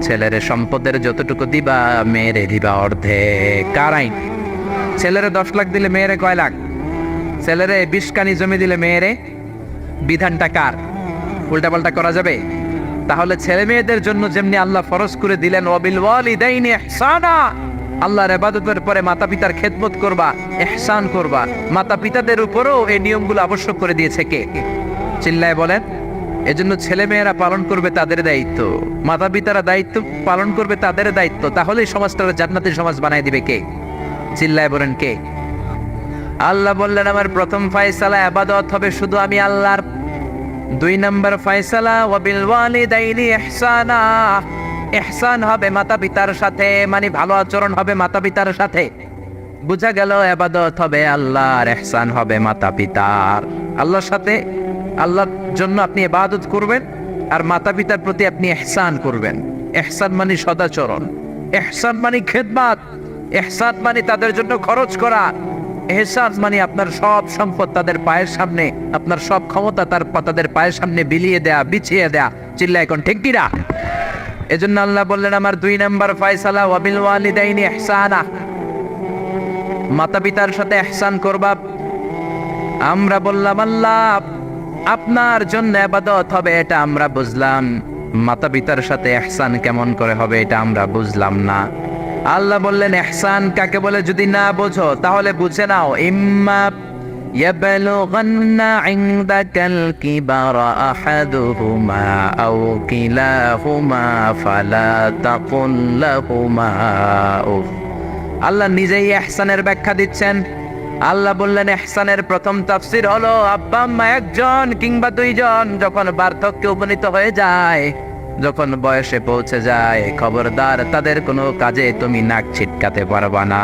ছেলের সম্পদের যতটুকু দিবা মেয়েরে দিবা অর্ধেক। কার আইন? ছেলেরে 10 লাখ দিলে মেয়েরে কয় লাখ? ছেলেরে 20 কানি জমি দিলে মেয়েরে? বিধানটা কার? উল্টাপাল্টা করা যাবে? তাহলে ছেলে মেয়েদের জন্য যেমনি আল্লাহ ফরজ করে দিলেন, ওয়াবিল ওয়ালিদাইনি ইহসানা, আল্লাহর ইবাদতের পরে মাতা পিতার খেদমত করবা, ইহসান করবা, মাতা পিতাদের উপরও এই নিয়মগুলো আবশ্যক করে দিয়েছে কে? চিল্লায় বলেন। এজন্য ছেলে মেয়েরা পালন করবে তাদের দায়িত্ব, মাতা পিতারা দায়িত্ব পালন করবে তাদের দায়িত্ব, তাহলে সমাজটাকে জান্নাতি সমাজ বানায় দিবে কে? চিল্লায় বলেন কে? আল্লাহ বললেন, আমার প্রথম ফয়সালা ইবাদত হবে শুধু আমি আল্লাহর। 2 নম্বর ফয়সালা, ওয়াবিল ওয়ালিদাইনি ইহসানা, ইহসান হবে মাতা পিতার সাথে, মানে ভালো আচরণ হবে মাতা পিতার সাথে। বুঝা গেল, ইবাদত হবে আল্লাহর, ইহসান হবে মাতা পিতার। আল্লাহর সাথে, আল্লাহর জন্য আপনি ইবাদত করবেন আর মাতা পিতার প্রতি আপনি ইহসান করবেন। ইহসান মানে সদাচরণ, ইহসান মানে খেদমত, ইহসান মানে তাদের জন্য খরচ করা, ইহসান মানে আপনার সব সম্পদ তাদের পায়ের সামনে, আপনার সব ক্ষমতা তাদের পায়ের সামনে বিলিয়ে দেয়া, বিছিয়ে দেয়া। চিল্লায় এখন ঠিক কিনা? এজন্য আল্লাহ বললেন আমার 2 নাম্বার ফয়সালা ওয়াবিল ওয়ালিদাইনি ইহসানা, মাতা পিতার সাথে ইহসান করবা। আমরা বললাম আল্লাহ আপনার জন্য ইবাদত হবে এটা আমরা বুঝলাম, মাতা পিতার সাথে ইহসান কেমন করে হবে এটা আমরা বুঝলাম না। আল্লাহ বললেন ইহসান কাকে বলে যদি না বোঝো তাহলে বুঝে নাও, ইম্মা ইয়াবলুগান্না ইনদাকাল কিবারা আহাদুহুমা আও কিলাহুমা ফালা তাকুল লাহুমা উফ। আল্লাহ নিজেই ইহসানের ব্যাখ্যা দিচ্ছেন। আল্লাহ বললেন ইহসানের প্রথম তাফসীর হলো আব্বা আম্মা একজন কিংবা দুইজন যখন বার্ধক্যে উপনীত হয়ে যায়, যখন বয়সে পৌঁছে যায়, খবরদার তাদের কোনো কাজে তুমি নাক ছিটকাতে পারবা না,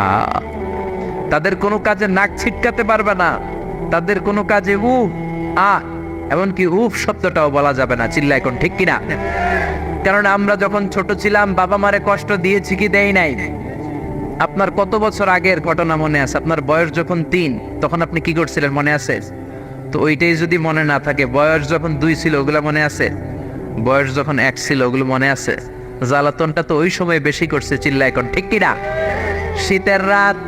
তাদের কোনো কাজে নাক ছিটকাতে পারবে না, তাদের কোনো কাজে এমনকি উফ শব্দটাও বলা যাবে না। চিল্লা এখন ঠিক কিনা? কারণ আমরা যখন ছোট ছিলাম বাবা মারে কষ্ট দিয়েছি কি দেই নাই? আপনার কত বছর আগের ঘটনা মনে আছে? আপনার বয়স যখন 3 তখন আপনি কি করছিলেন মনে আছে? তো ওইটাই যদি মনে না থাকে, বয়স যখন 2 ছিল ওগুলা মনে আছে? বয়স যখন 1 ছিল ওগুলো মনে আছে? জ্বালাতনটা তো ওই সময় বেশি করছে। চিল্লা এখন ঠিক কিনা? শীতের রাত,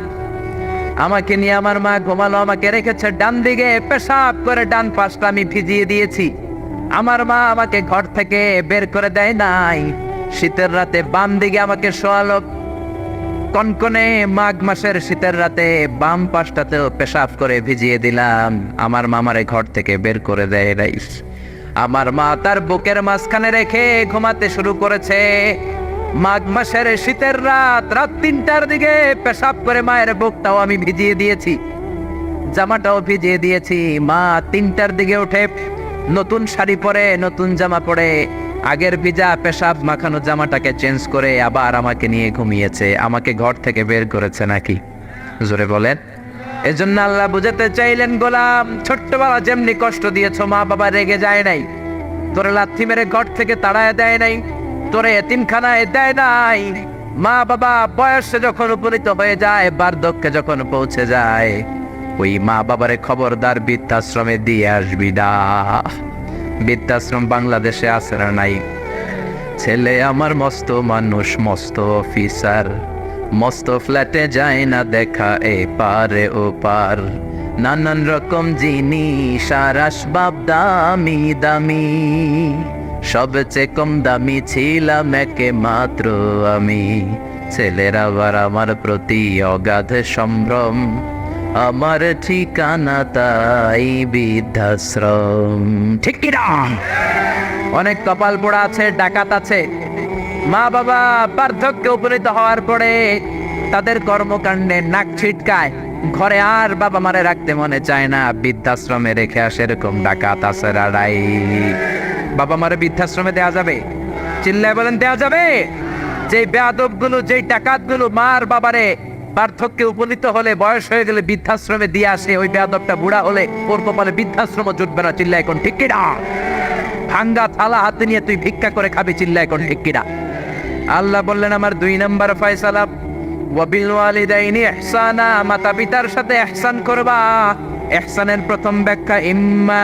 আমাকে নিয়ে আমার মা ঘুমালো, আমাকে রেখেছে ডান দিকে, পেশাব করে ডান পাশটা আমি ভিজিয়ে দিয়েছি। আমার মা আমাকে ঘর থেকে বের করে দেয় নাই, শীতের রাতে বাম দিকে আমাকে শোয়ালো। কনকনে মাঘ মাসের শীতের রাতে বাম পাশটাতেও পেশাব করে ভিজিয়ে দিলাম, আমার মামারে ঘর থেকে বের করে দেয় নাই। আমার মা তার বুকের মাঝখানে রেখে ঘুমাতে শুরু করেছে। মাঘ মাসের শীতের রাত 3টার দিকে পেশাব করে মায়ের বুকটাও আমি ভিজিয়ে দিয়েছি, জামাটাও ভিজিয়ে দিয়েছি। মা 3টার দিকে উঠে নতুন শাড়ি পরে, নতুন জামা পরে, আগের ভিজা পেশাব মাখানো জামাটাকে চেঞ্জ করে আবার আমাকে নিয়ে ঘুমিয়েছে। আমাকে ঘর থেকে বের করেছে নাকি? জোরে বলেন। এজন্য আল্লাহ বুঝাতে চাইলেন, গোলাম ছোট্টবেলা যেমনি কষ্ট দিয়েছো, মা বাবা রেগে যায় নাই, তোরে লাথি মেরে ঘর থেকে তাড়ায় দেয় নাই, তোরে এতিমখানায় দেয় নাই। মা বাবা বয়সে যখন উপনীত হয়ে যায়, বার্ধক্যে যখন পৌঁছে যায়, ওই মা বাবারে খবরদার বৃদ্ধাশ্রমে দিয়ে আসবি না। বৃদ্ধাশ্রম বাংলাদেশে আছে না নাই? ছেলে আমার মস্ত মানুষ, মস্ত অফিসার, মস্ত ফ্ল্যাটে যায় না দেখা এ পারে ও পার, নানান রকম জিনিস আর আসবাব দামি দামি, সবচেয়ে কম দামি ছিলাম একে মাত্র আমি। ছেলের আবার আমার প্রতি অগাধ সম্ভ্রম, আমার ঠিকানা তাই বৃদ্ধাশ্রম। ঠিক কিনা? অনেক কপাল পোড়া আছে, ডাকাত আছে, মা বাবা বার্ধক্যে উপনীত হওয়ার পরে তাদের কর্মকাণ্ডে নাক ছিটকায়, ঘরে আর বাবা মারে রাখতে মনে চায় না, বৃদ্ধাশ্রমে রেখে আসে। এরকম ডাকাত আছে রাড়াই। বাবা মারে বৃদ্ধাশ্রমে দেয়া যাবে? চিল্লায় বলেন দেয়া যাবে? যে বেয়াদব গুলো, যে ডাকাত গুলো মার বাবারে বার্ধক্যে উপনীত হলে, বয়স হয়ে গেলে বৃদ্ধাশ্রমে দিয়ে আসে, ওই বেয়াদবটা বুড়া হলে ওর কপালে বৃদ্ধাশ্রম জুটবে না। চিল্লা এখন ঠিক কিনা? ভাঙ্গা থালা হাতে নিয়ে তুই ভিক্ষা করে খাবি। চিল্লা এখন ঠিক কিনা? আল্লাহ বললেন আমার 2 নাম্বার ফয়সালা ওয়াবিল ওয়ালিদাইনি ইহসানা, মাতা পিতার সাথে ইহসান করবা। ইহসানের প্রথম ব্যাখ্যা ইম্মা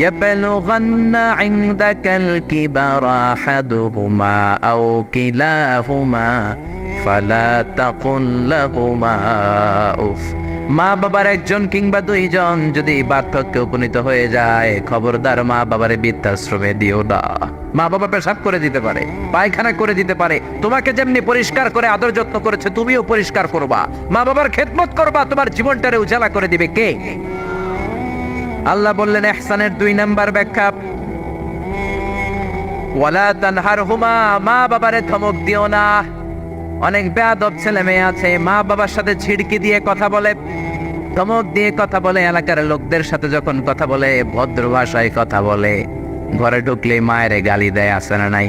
ইয়াবলুগান্না ইনদাকাল কিবারা আহাদুহুমা আও কিলাহুমা ফালা তাকুল লাহুমা উফ। মা বাবার একজন কিংবা দুইজন যদি বার্ধক্যে উপনীত হয়ে যায়, খবরদার মা বাবারে বৃদ্ধাশ্রমে দিও না। মা বাবা পেশাব করে দিতে পারে, পায়খানা করে দিতে পারে, তোমাকে যেমনি পরিষ্কার করে আদর যত্ন করেছে তুমিও পরিষ্কার করবা, মা বাবার খেদমত করবা, তোমার জীবনটারে উজালা করে দিবে কে? আল্লাহ বললেন ইহসানের 2 নাম্বার ব্যাখ্যা ওয়ালা তানহারহুমা, মা বাবারে ধমক দিও না। অনেক বেয়াদব ছেলে মেয়ে আছে, মা বাবার সাথে ঝিড়কি দিয়ে কথা বলে, ধমক দিয়ে কথা বলে, এলাকার লোকদের সাথে যখন কথা বলে ভদ্র ভাষায় কথা বলে, ঘরে ঢুকলে মায়ের গালি দেয়, আছে না নাই?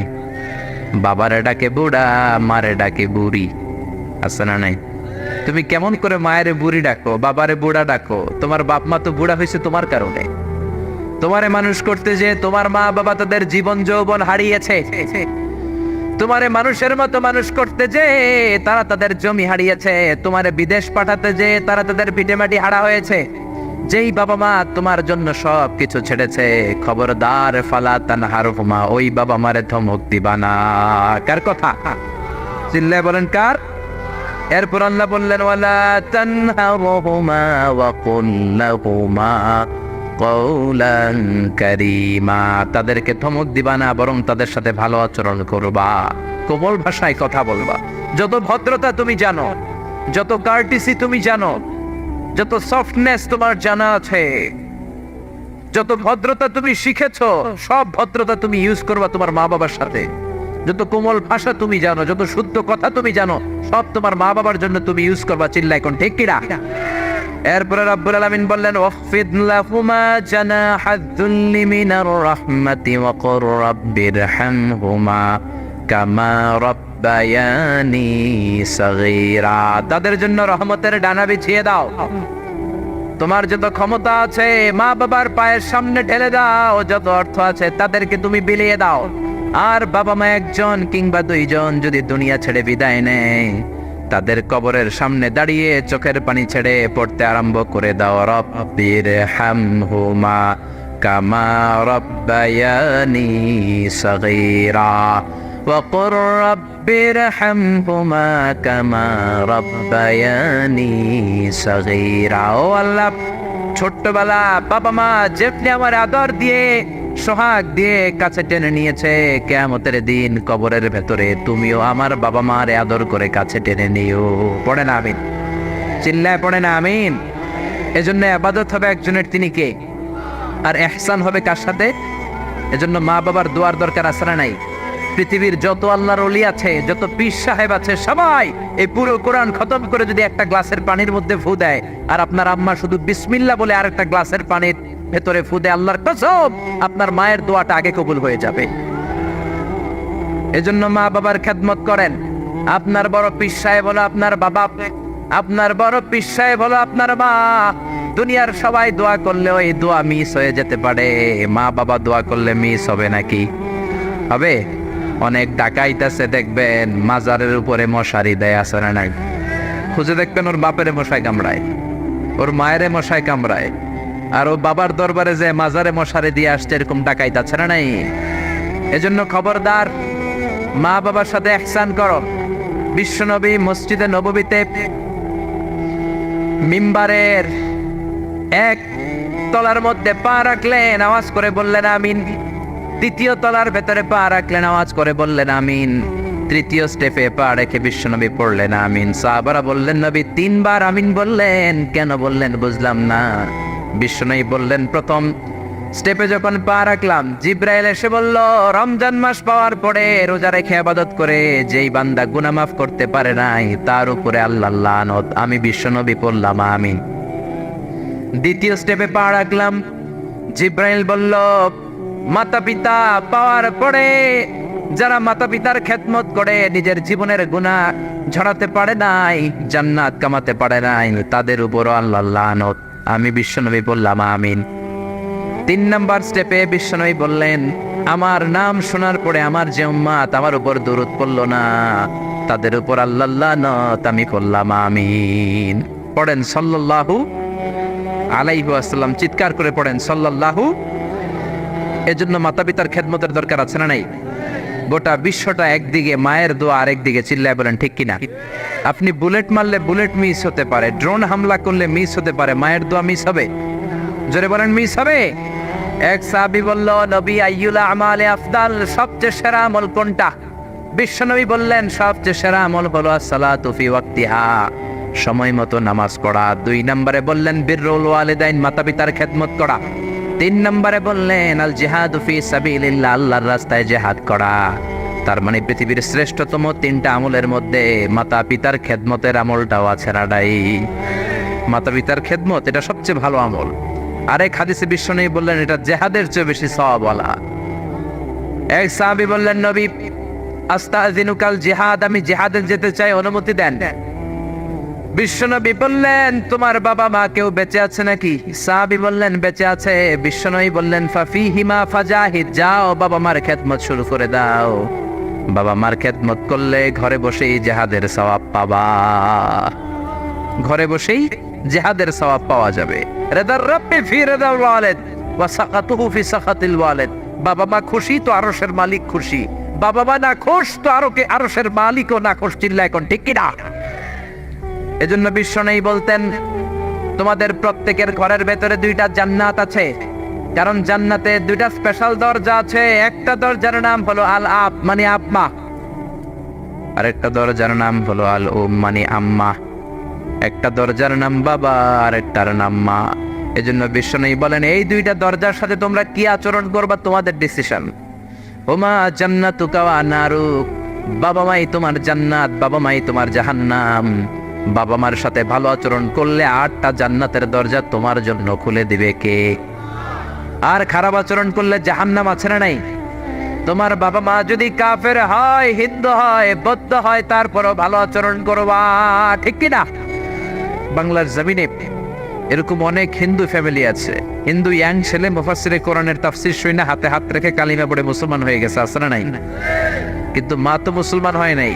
বাবারে ডাকে বুড়া, মারে ডাকে বুড়ি, আছে না নাই? তুমি কেমন করে মায়ের বুড়ি ডাকো, বাবারে বুড়া ডাকো? তোমার বাপ মা তো বুড়া হয়েছে তোমার কারণে। তোমারে মানুষ করতে যে তোমার মা বাবা তাদের জীবন যৌবন হারিয়েছে, তোমারে মানুষের মতো মানুষ করতে যে তারা তাদের জমি হারিয়েছে, তোমারে বিদেশ পাঠাতে যে তারা তাদের ভিটেমাটি হারা হয়েছে। যেই বাবা মা তোমার জন্য সব কিছু ছেড়েছে, খবরদার ফালা তানহারহুমা, ওই বাবা মারে ধমক দিবা না। কার কথা? চিল্লায় বলেন কার? এরপর আল্লাহ বললেন ওয়ালা তানহারহুমা ওয়া কুল লাহুমা কওলান কারীমা, তাদেরকে ধমক দিবা না, বরং তাদের সাথে ভালো আচরণ করবা, কোমল ভাষায় কথা বলবা। যত ভদ্রতা তুমি জানো, যত কার্টিসি তুমি জানো, যত সফটনেস তোমার জানা আছে, যত ভদ্রতা তুমি শিখেছো, সব ভদ্রতা তুমি ইউজ করবা তোমার মা বাবার সাথে। যত কোমল ভাষা তুমি জানো, যত শুদ্ধ কথা তুমি জানো, সব তোমার মা বাবার জন্য তুমি ইউজ করবা। চিল্লায় কোন ঠিক কিনা? এরপরে রব্বুল আলামিন বললেন ওয়াখফিদ লাহুমা জানাহায-যুল্লি মিনার রাহমাতি ওয়া কুর রাব্বিরহামহুমা কামা রাব্বায়ানি সাগীরা, তাদের জন্য রহমতের ডানা বিছিয়ে দাও। তোমার যত ক্ষমতা আছে মা বাবার পায়ের সামনে ঢেলে দাও, যত অর্থ আছে তাদেরকে তুমি বিলিয়ে দাও। আর বাবা মা একজন কিংবা দুইজন যদি দুনিয়া ছেড়ে বিদায় নেয়, তাদের কবরের সামনে দাঁড়িয়ে চোখের পানি ছেড়ে পড়তে আরম্ভ করে দাও রব্বিরহামহুমা কামা রাব্বায়ানি সাগীরা ওয়া কুর রাব্বিরহামহুমা কামা রাব্বায়ানি সাগীরা। ও আল্লাহ, ছোট্টবেলা বাবা মা যেমনি আমার আদর দিয়ে সোহাগ দিয়ে কাছে টেনে নিয়েছে, কিয়ামতের দিন কবরের ভেতরে তুমিও আমার বাবা মারে আদর করে কাছে টেনে নিও। পড়ে না আমিন? চিল্লায় পড়ে না আমিন? এজন্য ইবাদত হবে একজনের, তিনি কে? আর ইহসান হবে কার সাথে? এজন্য মা বাবার দোয়ার দরকার আছে না নাই? পৃথিবীর যত আল্লাহর ওলি আছে, যত পীর সাহেব আছে, সবাই এই পুরো কোরআন খতম করে যদি একটা গ্লাসের পানির মধ্যে ফু দেয়, আর আপনার আম্মা শুধু বিসমিল্লাহ বলে আরেকটা গ্লাসের পানির ভেতরে ফু দেয়, আল্লাহর কসম আপনার মায়ের দোয়াটা আগে কবুল হয়ে যাবে। এজন্য মা বাবার খেদমত করেন। আপনার বড় পীর সাহেব হলো আপনার বাবা, আপনার বড় পীর সাহেব হলো আপনার মা। দুনিয়ার সবাই দোয়া করলে ওই দোয়া মিস হয়ে যেতে পারে, মা বাবা দোয়া করলে মিস হবে নাকি? হবে? অনেক ডাকাইত আছে দেখবেন মাজারের উপরে মশারি দেয়, আছে না নাই? খুঁজে দেখবেন ওর বাপের মশাই কামড়ায়, ওর মায়ের মশাই কামড়ায়, আর ও বাবার দরবারে যে মাজারে মশারি দিয়ে আসছে, এরকম ডাকাইত আছে না নাই? এজন্য খবরদার, মা বাবার সাথে ইহসান করো। বিশ্বনবী মসজিদে নববীতে মিম্বারের এক তলার মধ্যে পা রাখলেন, আওয়াজ করে বললেন আমিন। দ্বিতীয় তলার ভেতরে পা রাখলেন, আওয়াজ করে বললেন আমিন। তৃতীয় স্টেপে পা রেখে বিশ্বনবী পড়লেন আমিন। সাহাবারা বললেন নবী তিনবার আমিন বললেন, কেন বললেন বুঝলাম না। বিশ্বনবী বললেন প্রথম স্টেপে যখন পা রাখলাম, জিব্রাইল এসে বলল রমজান মাস পাওয়ার পরে রোজা রেখে ইবাদত করে যেই বান্দা গুনাহ মাফ করতে পারে নাই, তার উপরে আল্লাহর লানত। আমি বিশ্বনবী পড়লাম আমিন। দ্বিতীয় স্টেপে পা রাখলাম, জিব্রাইল বলল মাতা পিতা পাওয়ার পরে যারা মাতা পিতার খেদমত করে নিজের জীবনের গুনাহ ঝরাতে পারে নাই, জান্নাত কামাতে পারে নাই, তাদের উপরও আল্লাহর লানত। আমি বিশ্বনবী বললাম আমিন। 3 নাম্বার স্টেপে বিশ্বনবী বললেন আমার নাম শোনার পরে আমার যে উম্মত আমার উপর দরুদ পড়লো না, তাদের উপর আল্লাহর লানত। আমি বললাম আমিন। পড়েন সাল্লাল্লাহু আলাইহি ওয়াসাল্লাম, চিৎকার করে পড়েন সাল্লাল্লাহু। এজন্য মাতা পিতার খেদমতের দরকার আছে না নাই? গোটা বিশ্বটা একদিকে, মায়ের দোয়া আরেকদিকে। চিল্লায় বলেন ঠিক কিনা? আপনি বুলেট মারলে বুলেট মিস হতে পারে, ড্রোন হামলা করলে মিস হতে পারে, মায়ের দোয়া মিস হবে? জোরে বলেন মিস হবে? এক সাহাবী বলল নবী আইয়ুল আমালে আফদাল, সবচেয়ে সেরা আমল কোনটা? বিশ্বনবী বললেন সবচেয়ে সেরা আমল হলো আসসালাতু ফি ওয়াক্তিহা, সময় মতো নামাজ পড়া। 2 নম্বরে বললেন বিররুল ওয়ালিদাইন, মাতা পিতার খেদমত করা। 3 নম্বরে বললেন আল জিহাদু ফি সাবিলিল্লাহ, আল্লাহর রাস্তায় জিহাদ করা। তার মানে পৃথিবীর শ্রেষ্ঠতম 3টা আমলের মধ্যে মাতা পিতার খেদমতের আমলটাও আছে না নাই? মাতা পিতার খেদমত এটা সবচেয়ে ভালো আমল। আরেক হাদিসে বিশ্বনবী বললেন এটা জিহাদের চেয়ে বেশি সওয়াবওয়ালা। এক সাহাবী বললেন নবী আস্তাযিনুকাল জিহাদ, আমি জিহাদে যেতে চাই, অনুমতি দেন। বিশ্বনবী বললেন তোমার বাবা মা কেউ বেঁচে আছে নাকি? সাহাবী বললেন বেঁচে আছে। বিশ্বনবী বললেন ফাফিহিমা ফাজাহিদ, যাও বাবা মার খেদমত শুরু করে দাও। বাবা মার খেদমত করলে ঘরে বসেই জিহাদের সওয়াব পাবা, ঘরে বসেই জিহাদের সওয়াব পাওয়া যাবে। রিদার রাব্বি ফি রিদাল ওয়ালিদ ওয়া সাকাতুহু ফি সাকাতিল ওয়ালিদ। বাবা মা খুশি তো আরশের মালিক খুশি, বাবা মা না খুশ তো আরশের মালিকও না খুশ। চিল্লায় এখন ঠিক কি না? এজন্য বিশ্ব নেই বলতেন তোমাদের প্রত্যেকের ঘরের ভেতরে দুইটা জান্নাত আছে, কারণ জান্নাতে দুইটা স্পেশাল দরজা আছে। একটা দরজার নাম হলো আল আব মানে আব্বা, আর একটা দরজার নাম হলো আল উম মানে আম্মা। একটা দরজার নাম বাবা আর একটার নাম মা। এজন্য বিশ্ব নেই বলেন এই দুইটা দরজার সাথে তোমরা কি আচরণ করবা তোমাদের ডিসিশন। ওমা জান্নাতুকা ওয়া নারুক, বাবা মাই তোমার জান্নাত, বাবা মাই তোমার জাহান্নাম। বাবা মার সাথে ভালো আচরণ করলে 8টা জান্নাতের দরজা তোমার জন্য খুলে দিবে কে? আর খারাপ আচরণ করলে জাহান্নাম আছে না নাই? তোমার বাবা মা যদি কাফের হয়, হিন্দু হয়, বৌদ্ধ হয়, তারপরও ভালো আচরণ করবা, ঠিক কি না? বাংলার জমিনে এরকম অনেক হিন্দু ফ্যামিলি আছে, হিন্দু ইয়াং ছেলে মুফাসসিরে কোরআনের তাফসীর শুনে হাতে হাত রেখে কালিমা পড়ে মুসলমান হয়ে গেছে, আছে না নাই? কিন্তু মা তো মুসলমান হয় নাই,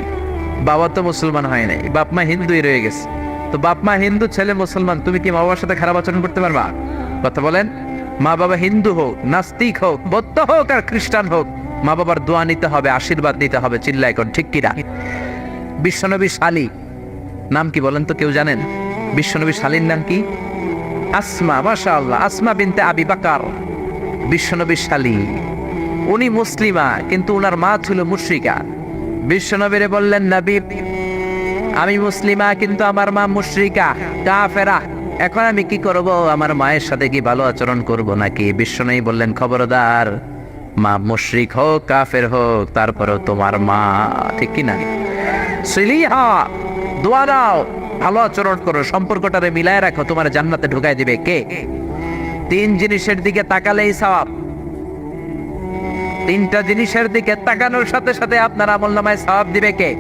বাবা তো মুসলমান হয় নাই, বাপ মা হিন্দুই রয়ে গেছে। তো বাপ মা হিন্দু, ছেলে মুসলমান, তুমি কি মা বাবার সাথে খারাপ আচরণ করতে পারবা? কথা বলেন। মা বাবা হিন্দু হোক, নাস্তিক হোক, বৌদ্ধ হোক আর খ্রিস্টান হোক, মা বাবার দোয়া নিতে হবে, আশীর্বাদ নিতে হবে। চিল্লায় এখন ঠিক কিনা? বিশ্বনবী শালী নাম কি বলেন তো, কেউ জানেন বিশ্বনবী শালীর নাম কি? আসমা, মাশাআল্লাহ, আসমা বিনতে আবি বকর বিশ্বনবী শালী। উনি মুসলিমা কিন্তু উনার মা ছিল মুশরিকা। বিশ্বনবীরে বললেন নবী আমি মুসলিমা কিন্তু আমার মা মুশরিকা কাফেরা, এখন আমি কি করব? আমার মায়ের সাথে কি ভালো আচরণ করব নাকি? বিশ্বনবী বললেন খবরদার, মা মুশরিক হোক কাফের হোক তারপরেও তোমার মা, ঠিক কি না? সিলিহা, দোয়া দাও, ভালো আচরণ করো, সম্পর্কটারে মিলায় রাখো, তোমার জান্নাতে ঢুকাই দিবে কে? 3 জিনিসের দিকে তাকালেই সওয়াব। 3টা জিনিসের দিকে তাকানোর সাথে সাথে আপনার আমলনামায় সওয়াব দিবে কে?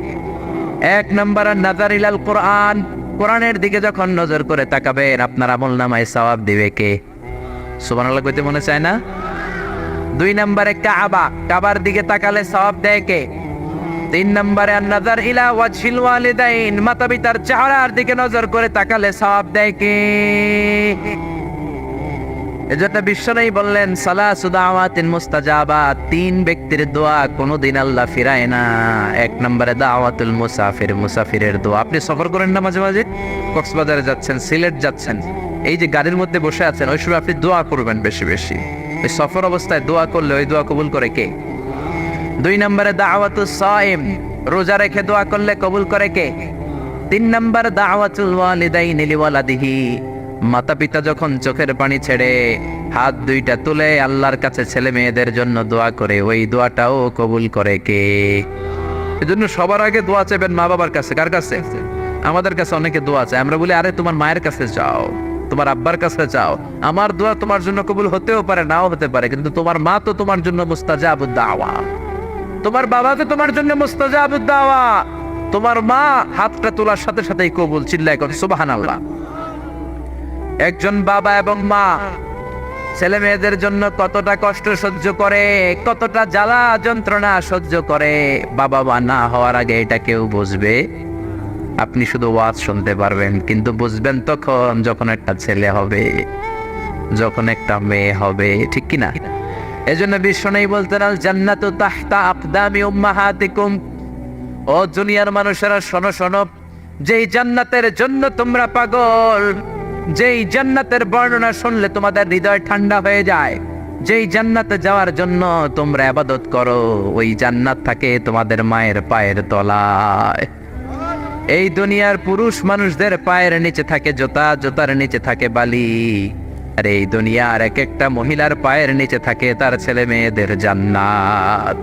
1 নম্বর নাযার ইলাল কোরআন, কোরআনের দিকে যখন নজর করে তাকাবেন আপনার আমলনামায় সওয়াব দিবে কে? সুবহানাল্লাহ কইতে মনে চায় না? 2 নম্বরে কাবা, কাবার দিকে তাকালে সওয়াব দেয় কে? 3 নম্বরে নাযার ইলা ওয়াজহিল ওয়ালিদাইন, মাতা পিতার চেহারার দিকে নজর করে তাকালে সওয়াব দেয় কে? এজন্য বিশ্বনবী বললেন সালাসু দাওয়াতিন মুস্তাজাবাত, 3 ব্যক্তির দোয়া কোনোদিন আল্লাহ ফিরায় না। 1 নম্বরে দাওয়াতুল মুসাফির, মুসাফিরের দোয়া। আপনি সফর করেন না মাঝে মাঝে, কক্সবাজারে যাচ্ছেন, সিলেট যাচ্ছেন, এই যে গাড়ির মধ্যে বসে আছেন, ওই সময় আপনি দোয়া করবেন বেশি বেশি। ওই সফর অবস্থায় দোয়া করলে ওই দোয়া কবুল করে কে? 2 নম্বরে দাওয়াতুস সাইম, রোজা রেখে দোয়া করলে কবুল করে কে? 3 নম্বর দাওয়াতুল ওয়ালিদাইনি লিওয়ালাদিহি, মাতা পিতা যখন চোখের পানি ছেড়ে হাত 2টা তুলে আল্লাহর কাছে ছেলে মেয়েদের জন্য দোয়া করে, ওই দোয়াটাও কবুল করে কে? এজন্য সবার আগে দোয়া চাইবেন মা বাবার কাছে। কার কাছে? আমাদের কাছে অনেকে দোয়া চায়, আমরা বলি আরে তোমার মায়ের কাছে যাও, তোমার আব্বার কাছে যাও, আমার দোয়া তোমার জন্য কবুল হতেও পারে নাও হতে পারে, কিন্তু তোমার মা তো তোমার জন্য মুস্তাজাবুদ দাওয়া, তোমার বাবা তো তোমার জন্য মুস্তাজাবুদ দাওয়া, তোমার মা হাতটা তোলার সাথে সাথেই কবুল। চিল্লায় কর সুবহানাল্লাহ। একজন বাবা এবং মা ছেলে মেয়েদের জন্য কতটা কষ্ট সহ্য করে, কতটা জ্বালা যন্ত্রণা সহ্য করে, বাবা মা না হওয়ার আগে এটা কেউ বুঝবে? আপনি শুধু ওয়াজ শুনতে পারবেন, কিন্তু বুঝবেন তখন যখন একটা ছেলে হবে, যখন একটা মেয়ে হবে, ঠিক কি না? এজন্য বিশ্বনবী বলতেন আল জান্নাতু তাহতা আকদামি উম্মাহাতিকুম, ও দুনিয়ার মানুষেরা শোনো শোনো, যেই জান্নাতের জন্য তোমরা পাগল, যেই জান্নাতের বর্ণনা শুনলে তোমাদের হৃদয় ঠান্ডা হয়ে যায়, যেই জান্নাতে যাওয়ার জন্য তোমরা ইবাদত করো, ওই জান্নাত থাকে তোমাদের মায়ের পায়ের তলায়। এই দুনিয়ার পুরুষ মানুষদের পায়ের নিচে থাকে জুতা, জুতার নিচে থাকে বালি, আর এই দুনিয়ার এক একটা মহিলার পায়ের নিচে থাকে তার ছেলে মেয়েদের জান্নাত।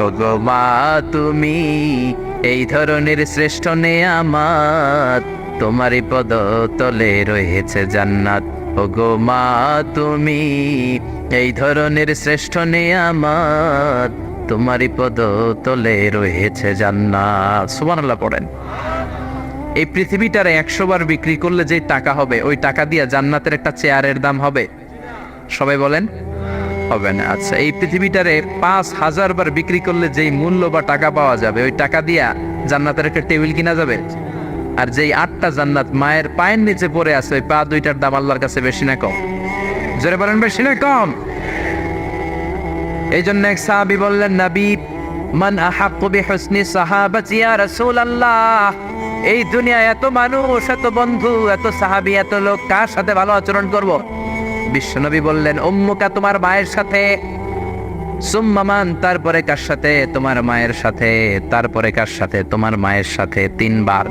ওগো মা তুমি এই ধরনের শ্রেষ্ঠ নেয়ামত, তোমারই পদ তলে রয়েছে জান্নাত। ওগো মা তুমি এই ধরনের শ্রেষ্ঠ নেয়ামত, তোমারই পদ তলে রয়েছে জান্নাত। সুবহানাল্লাহ পড়েন। এই পৃথিবীটারে 100 বার বিক্রি করলে যে টাকা হবে, ওই টাকা দিয়ে জান্নাতের একটা চেয়ারের দাম হবে। সবাই বলেন হবে না। আচ্ছা, এই পৃথিবীটারে 5,000 বার বিক্রি করলে যেই মূল্য বা টাকা পাওয়া যাবে, ওই টাকা দিয়া জান্নাতের একটা টেবিল কিনা যাবে? আর যেই 8টা জান্নাত মায়ের পায়ের নিচে পড়ে আছে, ওই পা দুইটার দাম আল্লাহর কাছে বেশি না কম? জোরে বলেন, বেশি না কম? এই জন্য এক সাহাবী বললেন, নবী, মান আহাক্কু বিহুসনি সাহাবাতি ইয়া রাসূলুল্লাহ, এই দুনিয়ায় এত মানুষ, এত বন্ধু, এত সাহাবী, এত লোক, কার সাথে ভালো আচরণ করব? বিশ্বনবী বললেন, উম্মুকা, তোমার মায়ের সাথে, সুম্মা মান, তারপরে কার সাথে? তোমার মায়ের সাথে, তারপরে কার সাথে? তোমার মায়ের সাথে। 3 বার।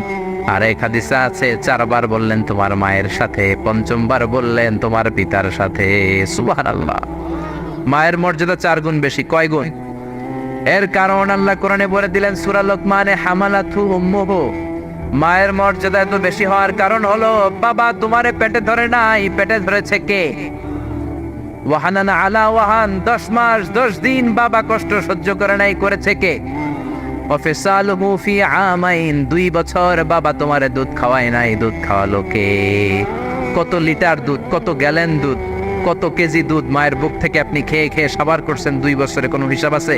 আর এক হাদিসে আছে 4 বার বললেন তোমার মায়ের সাথে, 5ম বার বললেন তোমার পিতার সাথে। সুবহানাল্লাহ। মায়ের মর্যাদা 4 গুণ বেশি। কয় গুণ? এর কারণ আল্লাহ কোরআনে বলে দিলেন সূরা লোকমানে, হামালাতু উম্মুহু, মায়ের মর্যাদা এত বেশি হওয়ার কারণ হলো, বাবা তোমারে পেটে ধরে নাই, পেটে ধরেছে কে? ওয়াহানানা আলা ওয়াহান, 10 মাস 10 দিন বাবা কষ্ট সহ্য করে নাই, করেছে কে? ওয়াফিসালুহু ফি আমাইন, 2 বছর বাবা তোমারে দুধ খাওয়ায় নাই, দুধ খাওয়ালো কে? কত লিটার দুধ, কত গ্যালন দুধ, কত কেজি দুধ মায়ের বুক থেকে আপনি খেয়ে খেয়ে সাবার করছেন 2 বছরে, কোনো হিসাব আছে?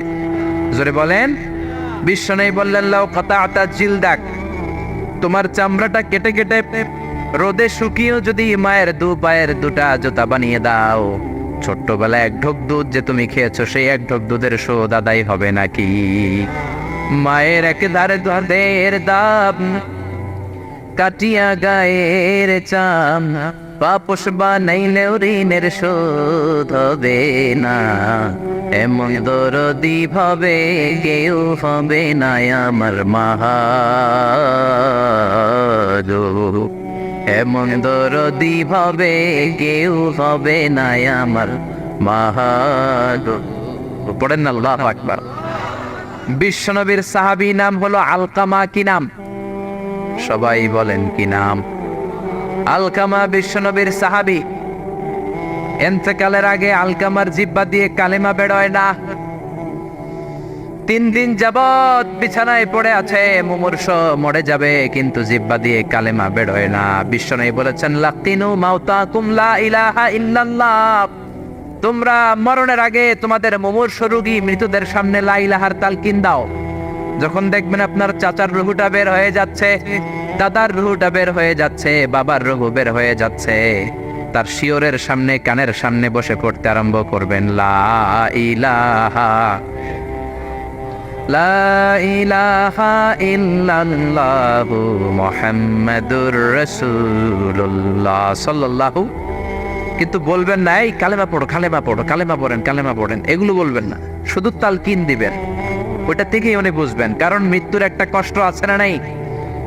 জোরে বলেন। বিশ্বনবী বললেন, লাউ কাতাআতা জিলদাক, তোমার চামড়াটা কেটে কেটে রোদে শুকিয়েও যদি মায়ের 2 পায়ের 2টা জুতা বানিয়ে দাও, ছোট্টবেলায় 1 ঢোক দুধ যে তুমি খেয়েছো, সেই 1 ঢোক দুধের শোধ আদায় হবে নাকি? মায়ের একেধারে দুধের দাম, কাটিয়া গায়ের চাম, পাপস বানাইলেও ঋণের শোধ হবে না, এমন দরদি ভাবে কেউ হবে না আমার মাহাদো, এমন দরদি ভাবে কেউ হবে না আমার মাহাদো। পড়েন না আল্লাহু আকবার। বিশ্বনবীর সাহাবী নাম হলো আলকামা। কি নাম? সবাই বলেন কি নাম? আলকামা বিশ্বনবীর সাহাবী। ইন্তেকালের আগে আলকামার জিহ্বা দিয়ে কালেমা বের হয় না। 3 দিন যাবত বিছানায় পড়ে আছে, মুমূর্ষ, মরে যাবে, কিন্তু জিহ্বা দিয়ে কালেমা বের হয় না। বিশ্বনবী বলেছেন, লাকিনু মাউতাকুম লা ইলাহা ইল্লাল্লাহ, তোমরা মরণের আগে তোমাদের মুমূর্ষ রোগী মৃতদের সামনে লা ইলাহার তালকিন দাও। যখন দেখবেন আপনার চাচার রুহুটা বের হয়ে যাচ্ছে, দাদার রুহুটা বের হয়ে যাচ্ছে, বাবার রুহু বের হয়ে যাচ্ছে, তার শিওরের সামনে, কানের সামনে বসে পড়তে আরম্ভ করবেন, লা ইলাহা, লা ইলাহা ইল্লাল্লাহু মুহাম্মাদুর রাসূলুল্লাহ সাল্লাল্লাহু। কিন্তু বলবেন না, এই কালেমা পড়ো, কালেমা পড়ো, কালেমা পড়েন, কালেমা পড়েন, এগুলো বলবেন না, শুধু তালকিন দিবেন। ওটা থেকেই উনি বুঝবেন, কারণ মৃত্যুর একটা কষ্ট আছে না নাই?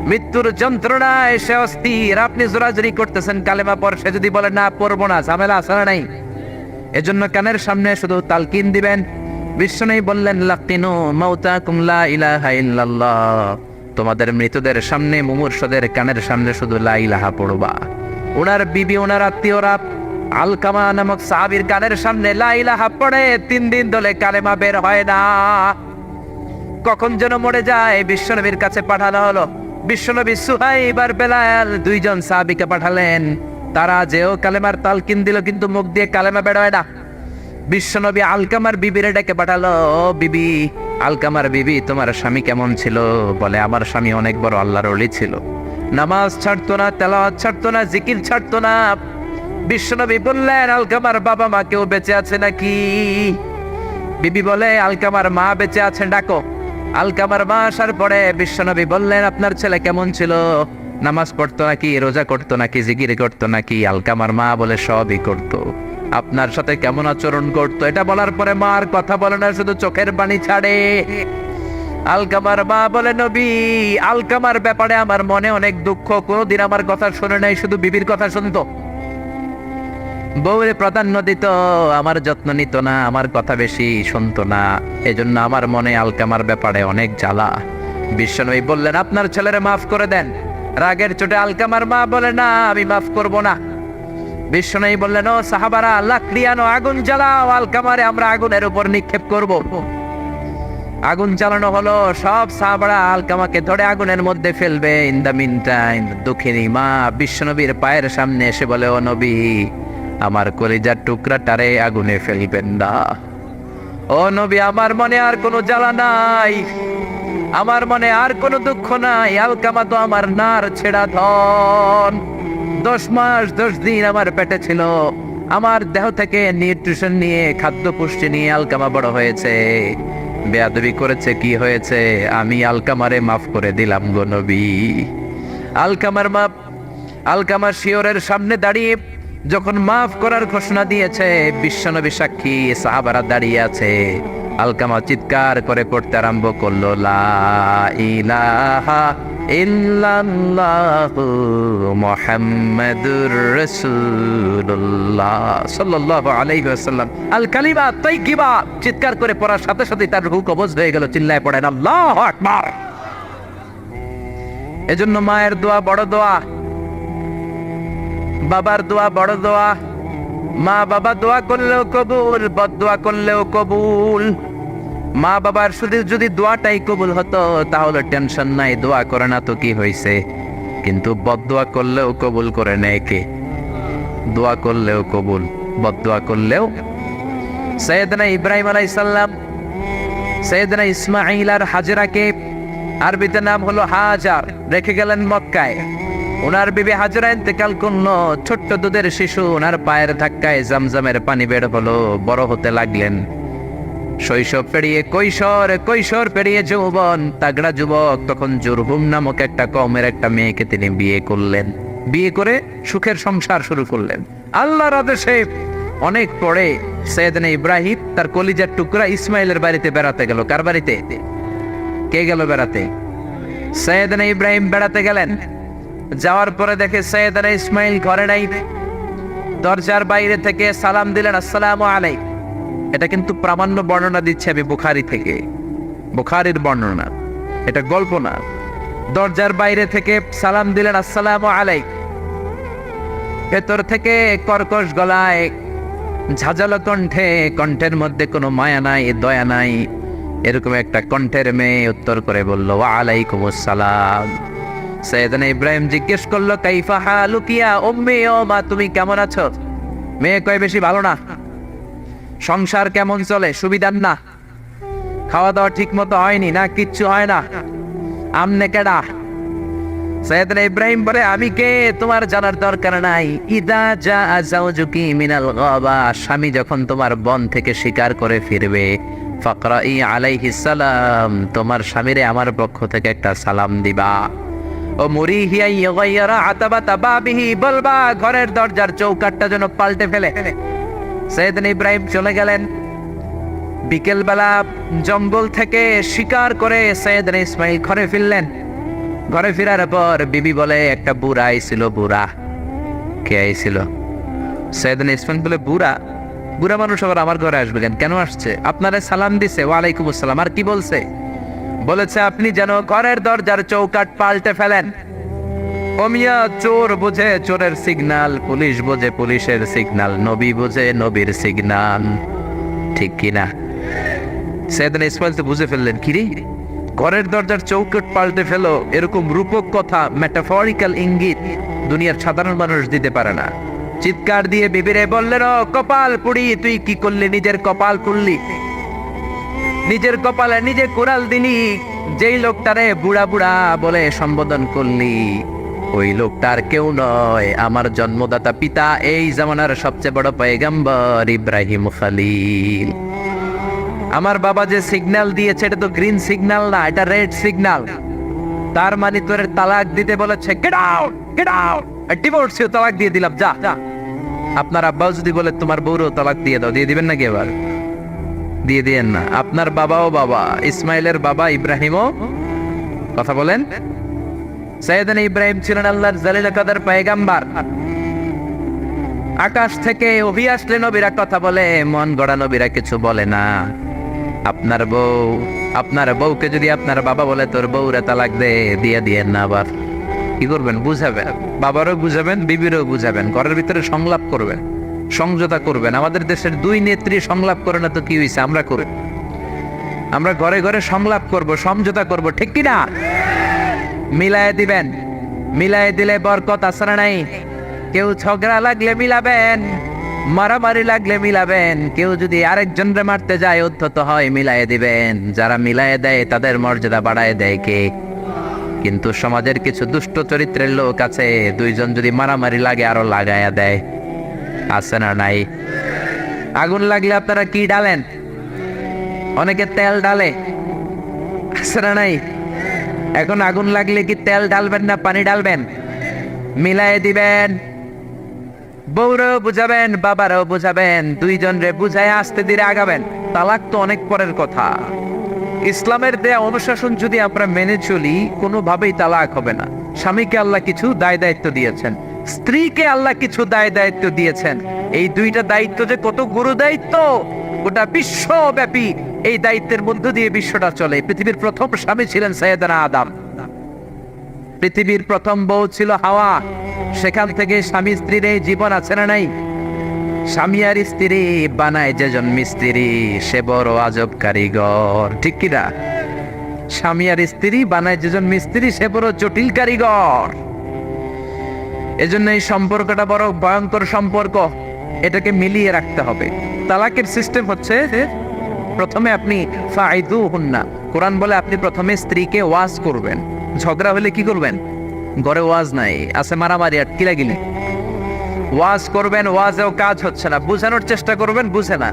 মৃত্যুর যন্ত্রণায় সে অস্থির, আপনি জোরাজুরি করতেছেন কালেমা পড়, সে যদি বলে না পড়বো না, ঝামেলা আছে না নাই? এজন্য কানের সামনে শুধু তালকিন দিবেন। বিশ্বনবী বললেন, লাকিনু মাউতাকুম লা ইলাহা ইল্লাল্লাহ, তোমাদের মৃতদের সামনে, মুমূর্ষদের কানের সামনে শুধু লা ইলাহা পড়বা। ওনার বিবি, ওনার আত্মীয়রা আলকামা নামক সাহাবীর কানের সামনে লা ইলাহা পড়ে 3 দিন ধরে কালেমা বের হয় না। কখন যেন মরে যায়, বিশ্বনবীর কাছে পাঠানো হলো। বিশ্বনবী সুহাইব আর বেলাল 2 জন সাহাবীকে পাঠালেন, তারা যেও কালেমার তালকিন দিল, কিন্তু মুখ দিয়ে কালেমা বের হয় না। বিশ্বনবী আলকামার বিবিরে ডেকে পাঠালো, বিবি, আলকামার বিবি, তোমার স্বামী কেমন ছিল? বলে, আমার স্বামী অনেক বড় আল্লাহর ওলি ছিল, নামাজ ছাড়তো না, তেলাওয়াত ছাড়তো না, জিকির ছাড়তো না। বিশ্বনবী বললেন, আলকামার বাবা মা কেউ বেঁচে আছে নাকি? বিবি বলে, আলকামার মা বেঁচে আছেন, ডাকো। আলকামার মা আসার পরে বিশ্বনবী বললেন, আপনার ছেলে কেমন ছিল? নামাজ পড়তো নাকি, রোজা করতো নাকি, জিকির করতো নাকি? আলকামার মা বলে, সবই করতো। আপনার সাথে কেমন আচরণ করতো? এটা বলার পরে মা আর কথা বলে না, শুধু চোখের পানি ছাড়ে। আলকামার মা বলে, নবী, আলকামার ব্যাপারে আমার মনে অনেক দুঃখ, কোনোদিন আমার কথা শুনে নাই, শুধু বিবির কথা শুনতো, বউরে প্রাধান্য দিত, আমার যত্ন নিত না, আমার কথা বেশি শুনতো না, এজন্য আমার মনে আলকামার ব্যাপারে অনেক জ্বালা। বিশ্বনবী বললেন, আপনার ছেলেরে মাফ করে দেন। রাগের চোটে আলকামার মা বলে, না, আমি মাফ করব না। বিশ্বনবী বললেন, ও সাহাবারা, লাকড়ি আনো, আগুন জ্বালাও, আলকামারে আমরা আগুনের উপর নিক্ষেপ করব। আগুন জ্বালানো হলো, সব সাহাবারা আলকামাকে ধরে আগুনের মধ্যে ফেলবে। ইন দ্য মিন টাইম দুঃখিনী মা বিশ্বনবীর পায়ের সামনে এসে বলে, ও নবী, আমার কলিজার টুকরাটারে আগুনে ফেলবেন না। ও নবী, আমার মনে আর কোনো জ্বালা নাই, আমার মনে আর কোনো দুঃখ নাই। আলকামা তো আমার নার ছেড়া ধন। 10 মাস 10 দিন আমার পেটে ছিল, আমার দেহ থেকে নিউট্রিশন নিয়ে, খাদ্য পুষ্টি নিয়ে আলকামা বড় হয়েছে। বেয়াদবি করেছে, কি হয়েছে? আমি আলকামারে মাফ করে দিলাম গো নবী। আলকামার মাপ, আলকামা শিওরের সামনে দাঁড়িয়ে যখন মাফ করার ঘোষণা দিয়েছে, বিশ্বনবী সাক্ষী, সাহাবারা দাঁড়িয়ে আছে। আলকামা চিৎকার করে পড়তে আরম্ভ করলো, লা ইলাহা ইল্লাল্লাহু মুহাম্মাদুর রাসূলুল্লাহ সাল্লাল্লাহু আলাইহি ওয়াসাল্লাম। আল কালিমা তাইয়্যিবা চিৎকার করে পড়ার সাথে সাথে তার রূহ কবজ হয়ে গেল। চিল্লায় পড়েন আল্লাহু আকবার। এজন্য মায়ের দোয়া বড় দোয়া, বাবার দোয়া বড় দোয়া। মা বাবা দোয়া করলেও কবুল, বদদোয়া করলেও কবুল। মা বাবার শুধু যদি দোয়াটাই কবুল হতো তাহলে টেনশন নাই, দোয়া করে না তো কি হয়েছে। কিন্তু বদদোয়া করলেও কবুল করে নেয় কে? দোয়া করলেও কবুল, বদদোয়া করলেও। সৈয়দনা ইব্রাহিম আলাইহিস সালাম সৈয়দনা ইসমাঈল আর হাজরাকে, আরবিতে নাম হলো হাজার, রেখে গেলেন মক্কায়। ওনার বিবি হাজরা ইন্তেকাল করলো, ছোট্ট দুধের শিশু ওনার পায়ের ধাক্কায় জামজামের পানি বের হলো, বড় হতে লাগলেন। শৈশব পেরিয়ে কৈশোর, কৈশোর পেরিয়ে যৌবন, তাগড়া যুবক। তখন জুরহুম নামক একটা কওমের একটা মেয়েকে তিনি বিয়ে করলেন। বিয়ে করে সুখের সংসার শুরু করলেন আল্লাহর আদেশে। অনেক পরে সৈয়দনা ইব্রাহিম তার কলিজার টুকরা ইসমাইলের বাড়িতে বেড়াতে গেল। কার বাড়িতে? কে গেল বেড়াতে? সৈয়দনা ইব্রাহিম বেড়াতে গেলেন। যাওয়ার পরে দেখে সৈয়দনা ইসমাইল ঘরে নাই। দরজার বাইরে থেকে সালাম দিলেন, আসসালামু আলাইকুম। এটা কিন্তু প্রামাণ্য বর্ণনা দিচ্ছে আমি বুখারী থেকে, বুখারীর বর্ণনা, এটা গল্প না। দরজার বাইরে থেকে সালাম দিলেন, আসসালামু আলাইকুম। ভেতর থেকে কর্কশ গলায়, ঝাঁঝালো কণ্ঠে, কণ্ঠের মধ্যে কোনো মায়া নাই, দয়া নাই, এরকম একটা কণ্ঠের মেয়ে উত্তর করে বলল, ওয়া আলাইকুমুস সালাম। সৈয়দনা ইব্রাহিম জিজ্ঞেস করলো, কাইফা হালুকি ইয়া উম্মি, ও মা তুমি কেমন আছো? মেয়ে কয়, বেশি ভালো না। সংসার কেমন চলে? সুবিধার না? খাওয়া দাওয়া ঠিক মতো হয়নি না? কিচ্ছু হয় না? আমনে কেডা? সৈয়দনা ইব্রাহিম বলে, আমি কে তোমার জানার দরকার নাই। ইদা জা যাওজুকি মিনাল গাবা, স্বামী যখন তোমার বন থেকে শিকার করে ফিরবে, ফাকরাই আলাইহিস সালাম, তোমার স্বামীরে আমার পক্ষ থেকে একটা সালাম দিবা। ও মুরিহিয়া ইয়াগাইরা আতাবাতা বাবিহি, বলবা ঘরের দরজার চৌকাঠটা যেন পাল্টে ফেলে। সৈয়দনা ইব্রাহিম চলে গেলেন। বিকেল বেলা জঙ্গল থেকে শিকার করে সৈয়দনা ইসমাইল ঘরে ফিরলেন। ঘরে ফেরার পর বিবি বলে, একটা বুড়া আইছিল। বুড়া? কে আইছিল? সৈয়দনা ইসমাইল বলে, বুড়া? বুড়া মানুষ আবার আমার ঘরে আসবে কেন? কেন আসছে? আপনারে সালাম দিছে, ওয়ালাইকুম আসসালাম। আর কি বলছে? বলেছে আপনি যেন ঘরের দরজার চৌকাঠ পাল্টে ফেলেন। ও মিয়া, চোর বোঝে চোরের সিগন্যাল, পুলিশ বোঝে পুলিশের সিগন্যাল, নবী বোঝে নবীর সিগন্যাল, ঠিক কিনা? সৈয়দনা ইসমাইল তো বুঝে ফেললেন, কিরে ঘরের দরজার চৌকাঠ পাল্টে ফেলো, এরকম রূপক কথা, মেটাফরিক্যাল ইঙ্গিত দুনিয়ার সাধারণ মানুষ দিতে পারে না। চিৎকার দিয়ে বিবিরে বললেন, ও কপাল পুড়ি, তুই কি করলি? নিজের কপাল পুড়লি, নিজের কপালে নিজে কুড়াল দিলি। যেই লোকটারে বুড়া বুড়া বলে সম্বোধন করলি, ওই লোকটার কেউ নয়, আমার জন্মদাতা পিতা, এই জামানার সবচেয়ে বড় পয়গম্বর ইব্রাহিম খলিল। আমার বাবা যে সিগন্যাল দিয়েছে এটা তো গ্রিন সিগন্যাল না, এটা রেড সিগন্যাল। তার মানে তোর তালাক দিতে বলেছে, গেট আউট, গেট আউট, ডিভোর্সিও তালাক দিয়ে দিলাম, যা যা। আপনার আব্বাও যদি বলে তোমার বউরও তালাক দিয়ে দাও, দিয়ে দিবেন নাকি? এবার দিয়ে দিয়েন না। আপনার বাবাও বাবা, ইসমাইলের বাবা ইব্রাহিমও, কথা বলেন। সৈয়দনা ইব্রাহিম ছিলেন আল্লাহর জালিল কাদের পয়গম্বর। আকাশ থেকে ওহী আসলে নবীরা কথা বলে, মন গড়া নবীরা কিছু বলে না। আপনার বউকে যদি আপনার বাবা বলে তোর বউরে তালাক দে, দিয়ে দিয়েন না। আবার কি করবেন? বুঝাবেন, বাবারও বুঝাবেন, বিবিরও বুঝাবেন, ঘরের ভিতরে সংলাপ করবেন, সমঝোতা করবেন। আমাদের দেশের দুই নেত্রী সংলাপ করে না তো কি হয়েছে? আমরা করি, আমরা ঘরে ঘরে সংলাপ করব, সমঝোতা করব, ঠিক কিনা? মিলায়ে দিবেন, মিলায়ে দিলে বরকত আছে না নাই? কেউ ঝগড়া লাগলে মিলাবেন, মারামারি লাগলে মিলাবেন, কেউ যদি আরেকজনরে মারতে যায় উদ্ধত হয় মিলায়ে দিবেন। যারা মিলায়ে দেয় তাদের মর্যাদা বাড়ায় দেয় কে? কিন্তু সমাজের কিছু দুষ্ট চরিত্রের লোক আছে, দুইজন যদি মারামারি লাগে আরো লাগায়া দেয়। আছে না নাই? আগুন লাগলে আপনারা কি ডালেন? অনেকে তেল ডালে। আছে না নাই? এখন আগুন লাগলে কি তেল ডালবেন না পানি ডালবেন? মিলায়ে দিবেন। বউরাও বুঝাবেন, বাবারাও বুঝাবেন, দুইজন রে বুঝায় আস্তে ধীরে আগাবেন। তালাক তো অনেক পরের কথা। ইসলামের দেয়া অনুশাসন যদি আমরা মেনে চলি, কোনোভাবেই তালাক হবে না। স্বামীকে আল্লাহ কিছু দায় দায়িত্ব দিয়েছেন, স্ত্রীকে আল্লাহ কিছু দায় দায়িত্ব দিয়েছেন। এই দুইটা দায়িত্ব যে কত গুরু দায়িত্ব, গোটা বিশ্বব্যাপী এই দায়িত্বের মধ্য দিয়ে বিশ্বটা চলে। পৃথিবীর প্রথম স্বামী ছিলেন সাইয়েদনা আদম, পৃথিবীর প্রথম বউ ছিল হাওয়া। সেখান থেকে স্বামী স্ত্রীর এই জীবন আছে না নাই? স্বামী আর স্ত্রী বানায় যেজন মিস্ত্রি, সে বড় আজব কারিগর। ঠিক কিনা? স্বামী আর স্ত্রী বানায় যেজন মিস্ত্রি, সে বড় জটিল কারিগর। এজন্য এই সম্পর্কটা বড় ভয়ঙ্কর সম্পর্ক, এটাকে মিলিয়ে রাখতে হবে। তালাকের সিস্টেম হচ্ছে যে প্রথমে আপনি ফাইদুহুন্না, কোরআন বলে আপনি প্রথমে স্ত্রীকে ওয়াজ করবেন। ঝগড়া হলে কি করবেন? ঘরে ওয়াজ নাই, আছে মারামারি আর কিলাগিলি। ওয়াজ করবেন, ওয়াজেও কাজ হচ্ছে না, বুঝানোর চেষ্টা করবেন, বুঝে না।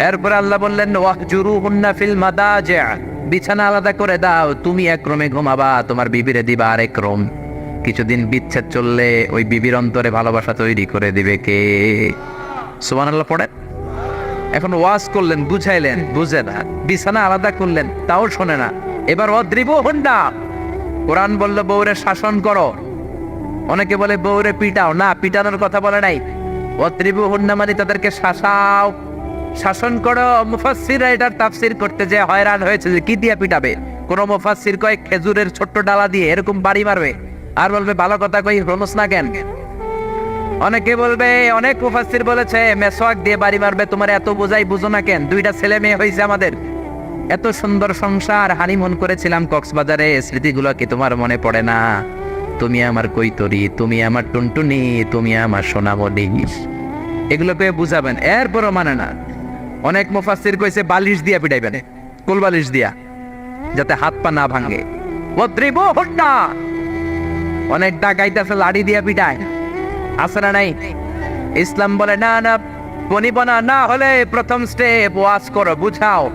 এরপর আল্লাহ বললেন ওয়াহজুরুহুন্না ফিল মাদাজিআ, বিছানা আলাদা করে দাও। তুমি এক রুমে ঘুমাবা, তোমার বিবিরে দিবা আরেক রুম। কিছুদিন বিচ্ছেদ চললে ওই বিবির অন্তরে ভালোবাসা তৈরি করে দিবে কে? সুবহানাল্লাহ পড়েন। এখন ওয়াজ করলেন, বুঝাইলেন, বুঝে না। বিছানা আলাদা করলেন, তাও শোনে না। এবার ওয়াদ্রিবুহুন্না, কোরআন বলল বউরে শাসন করো। অনেকে বলে বউরে পিটাও, না, পিটানোর কথা বলে নাই। ওয়াদ্রিবুহুন্না মানে তাদেরকে শাসাও, শাসন করো। মুফাসসিররা এটার তাফসীর করতে যে হয়রান হয়েছে যে কি দিয়া পিটাবে। কোন মুফাসসির কয় খেজুরের ছোট্ট ডালা দিয়ে এরকম বাড়ি মারবে, আর বলবে ভালো কথা কই হনস না কেন। অনেকে বলবে, অনেক মুফাসসির বলেছে মেসওয়াক দিয়ে বাড়ি মারবে। তোমার এত বোঝাই বুঝো না কেন? দুইটা ছেলে মেয়ে হয়েছে আমাদের, এত সুন্দর সংসার, হানিমুন করেছিলাম কক্সবাজারে, স্মৃতিগুলো কি তোমার মনে পড়ে না? তুমি আমার কৈতরি, তুমি আমার টুনটুনি, তুমি আমার সোনামণি। এগুলোকে বুঝাবেন, এরপরও মানে না। অনেক মুফাসসির কইছে বালিশ দিয়া পিটাইবেন, কোল বালিশ দিয়া, যাতে হাত পা না ভাঙে। ওয়াদ্রিবুহুন্না, অনেক ডাকাইতেছে লাড়ি দিয়া পিটায়, আছে না নাই? ইসলাম বলে না না, বনিবনা না হলে প্রথম স্টেপ ওয়াজ করো, বুঝাও।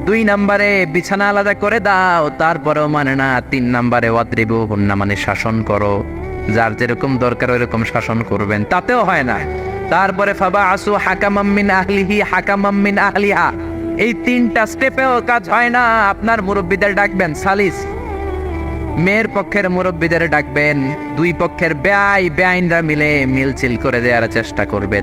2 নম্বরে বিছানা আলাদা করে দাও, তারপরেও মানে না। 3 নম্বরে ওয়াদ্রিবুহুন্না মানে শাসন করো, যার যেরকম দরকার ওইরকম শাসন করবেন, তাতেও হয় না। তারপরে ফাবাআসু হাকামাম মিন আহলিহি হাকামাম মিন আহলিহা, এই 3টা স্টেপেও কাজ হয় না। আপনার মুরব্বিদের ডাকবেন, সালিস, মেয়ের পক্ষের মুরব্বিদের ডাকবেন, 2 পক্ষের বেআইনরা মিলে মিলচিল করে দেওয়ার চেষ্টা করবে।